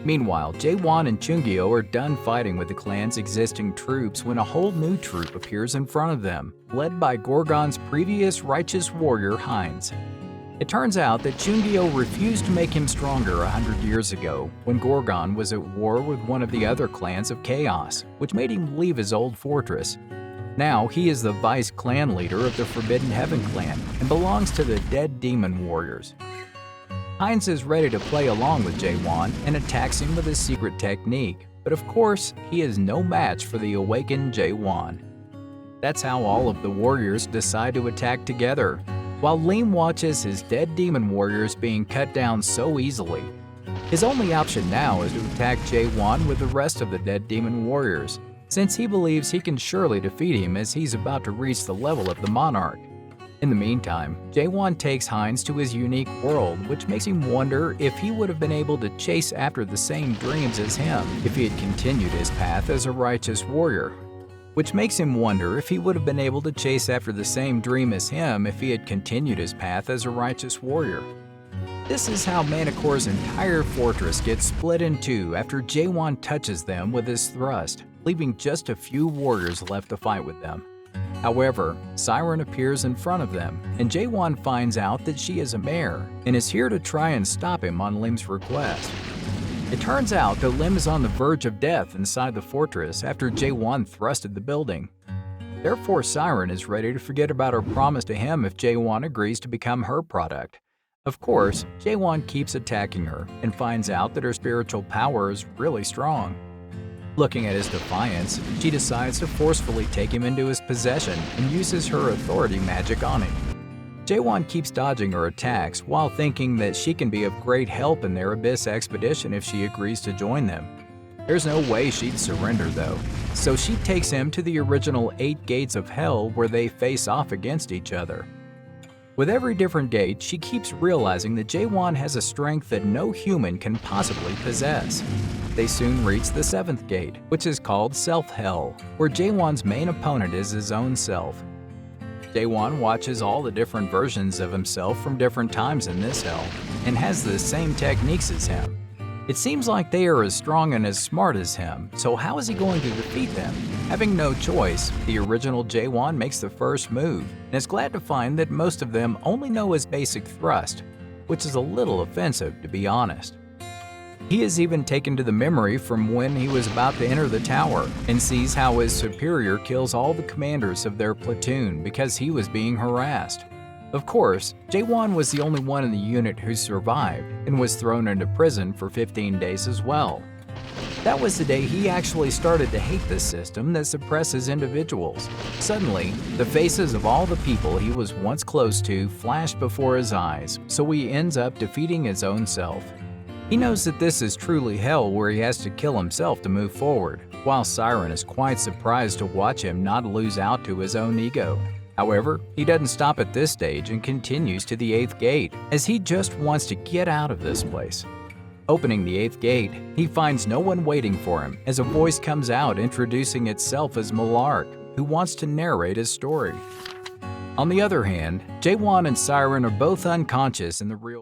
Speaker 1: Meanwhile, Jaewon and Chungyo are done fighting with the clan's existing troops when a whole new troop appears in front of them, led by Gorgon's previous righteous warrior Heinz. It turns out that Chungyo refused to make him stronger 100 years ago, when Gorgon was at war with one of the other clans of Chaos, which made him leave his old fortress. Now he is the vice clan leader of the Forbidden Heaven clan, and belongs to the Dead Demon Warriors. Heinz is ready to play along with Jaewon and attacks him with his secret technique, but of course, he is no match for the awakened Jaewon. That's how all of the warriors decide to attack together, while Lim watches his dead demon warriors being cut down so easily. His only option now is to attack Jaewon with the rest of the dead demon warriors, since he believes he can surely defeat him as he's about to reach the level of the monarch. In the meantime, Jae-won takes Hines to his unique world, which makes him wonder if he would have been able to chase after the same dreams as him if he had continued his path as a righteous warrior. This is how Manicore's entire fortress gets split in two after Jae-won touches them with his thrust, leaving just a few warriors left to fight with them. However, Siren appears in front of them, and Jae-won finds out that she is a mare and is here to try and stop him on Lim's request. It turns out that Lim is on the verge of death inside the fortress after Jae-won thrusted the building. Therefore, Siren is ready to forget about her promise to him if Jae-won agrees to become her product. Of course, Jae-won keeps attacking her and finds out that her spiritual power is really strong. Looking at his defiance, she decides to forcefully take him into his possession and uses her authority magic on him. Jae-won keeps dodging her attacks while thinking that she can be of great help in their Abyss expedition if she agrees to join them. There's no way she'd surrender though, so she takes him to the original 8 gates of hell where they face off against each other. With every different gate, she keeps realizing that Jae-won has a strength that no human can possibly possess. They soon reach the 7th gate, which is called Self-Hell, where Jae-won's main opponent is his own self. Jae-won watches all the different versions of himself from different times in this hell, and has the same techniques as him. It seems like they are as strong and as smart as him, so how is he going to defeat them? Having no choice, the original Jae-won makes the first move, and is glad to find that most of them only know his basic thrust, which is a little offensive to be honest. He is even taken to the memory from when he was about to enter the tower, and sees how his superior kills all the commanders of their platoon because he was being harassed. Of course, Jae-won was the only one in the unit who survived, and was thrown into prison for 15 days as well. That was the day he actually started to hate this system that suppresses individuals. Suddenly, the faces of all the people he was once close to flashed before his eyes, so he ends up defeating his own self. He knows that this is truly hell where he has to kill himself to move forward, while Siren is quite surprised to watch him not lose out to his own ego. However, he doesn't stop at this stage and continues to the 8th gate, as he just wants to get out of this place. Opening the 8th gate, he finds no one waiting for him as a voice comes out introducing itself as Malark, who wants to narrate his story. On the other hand, Jae-won and Siren are both unconscious in the real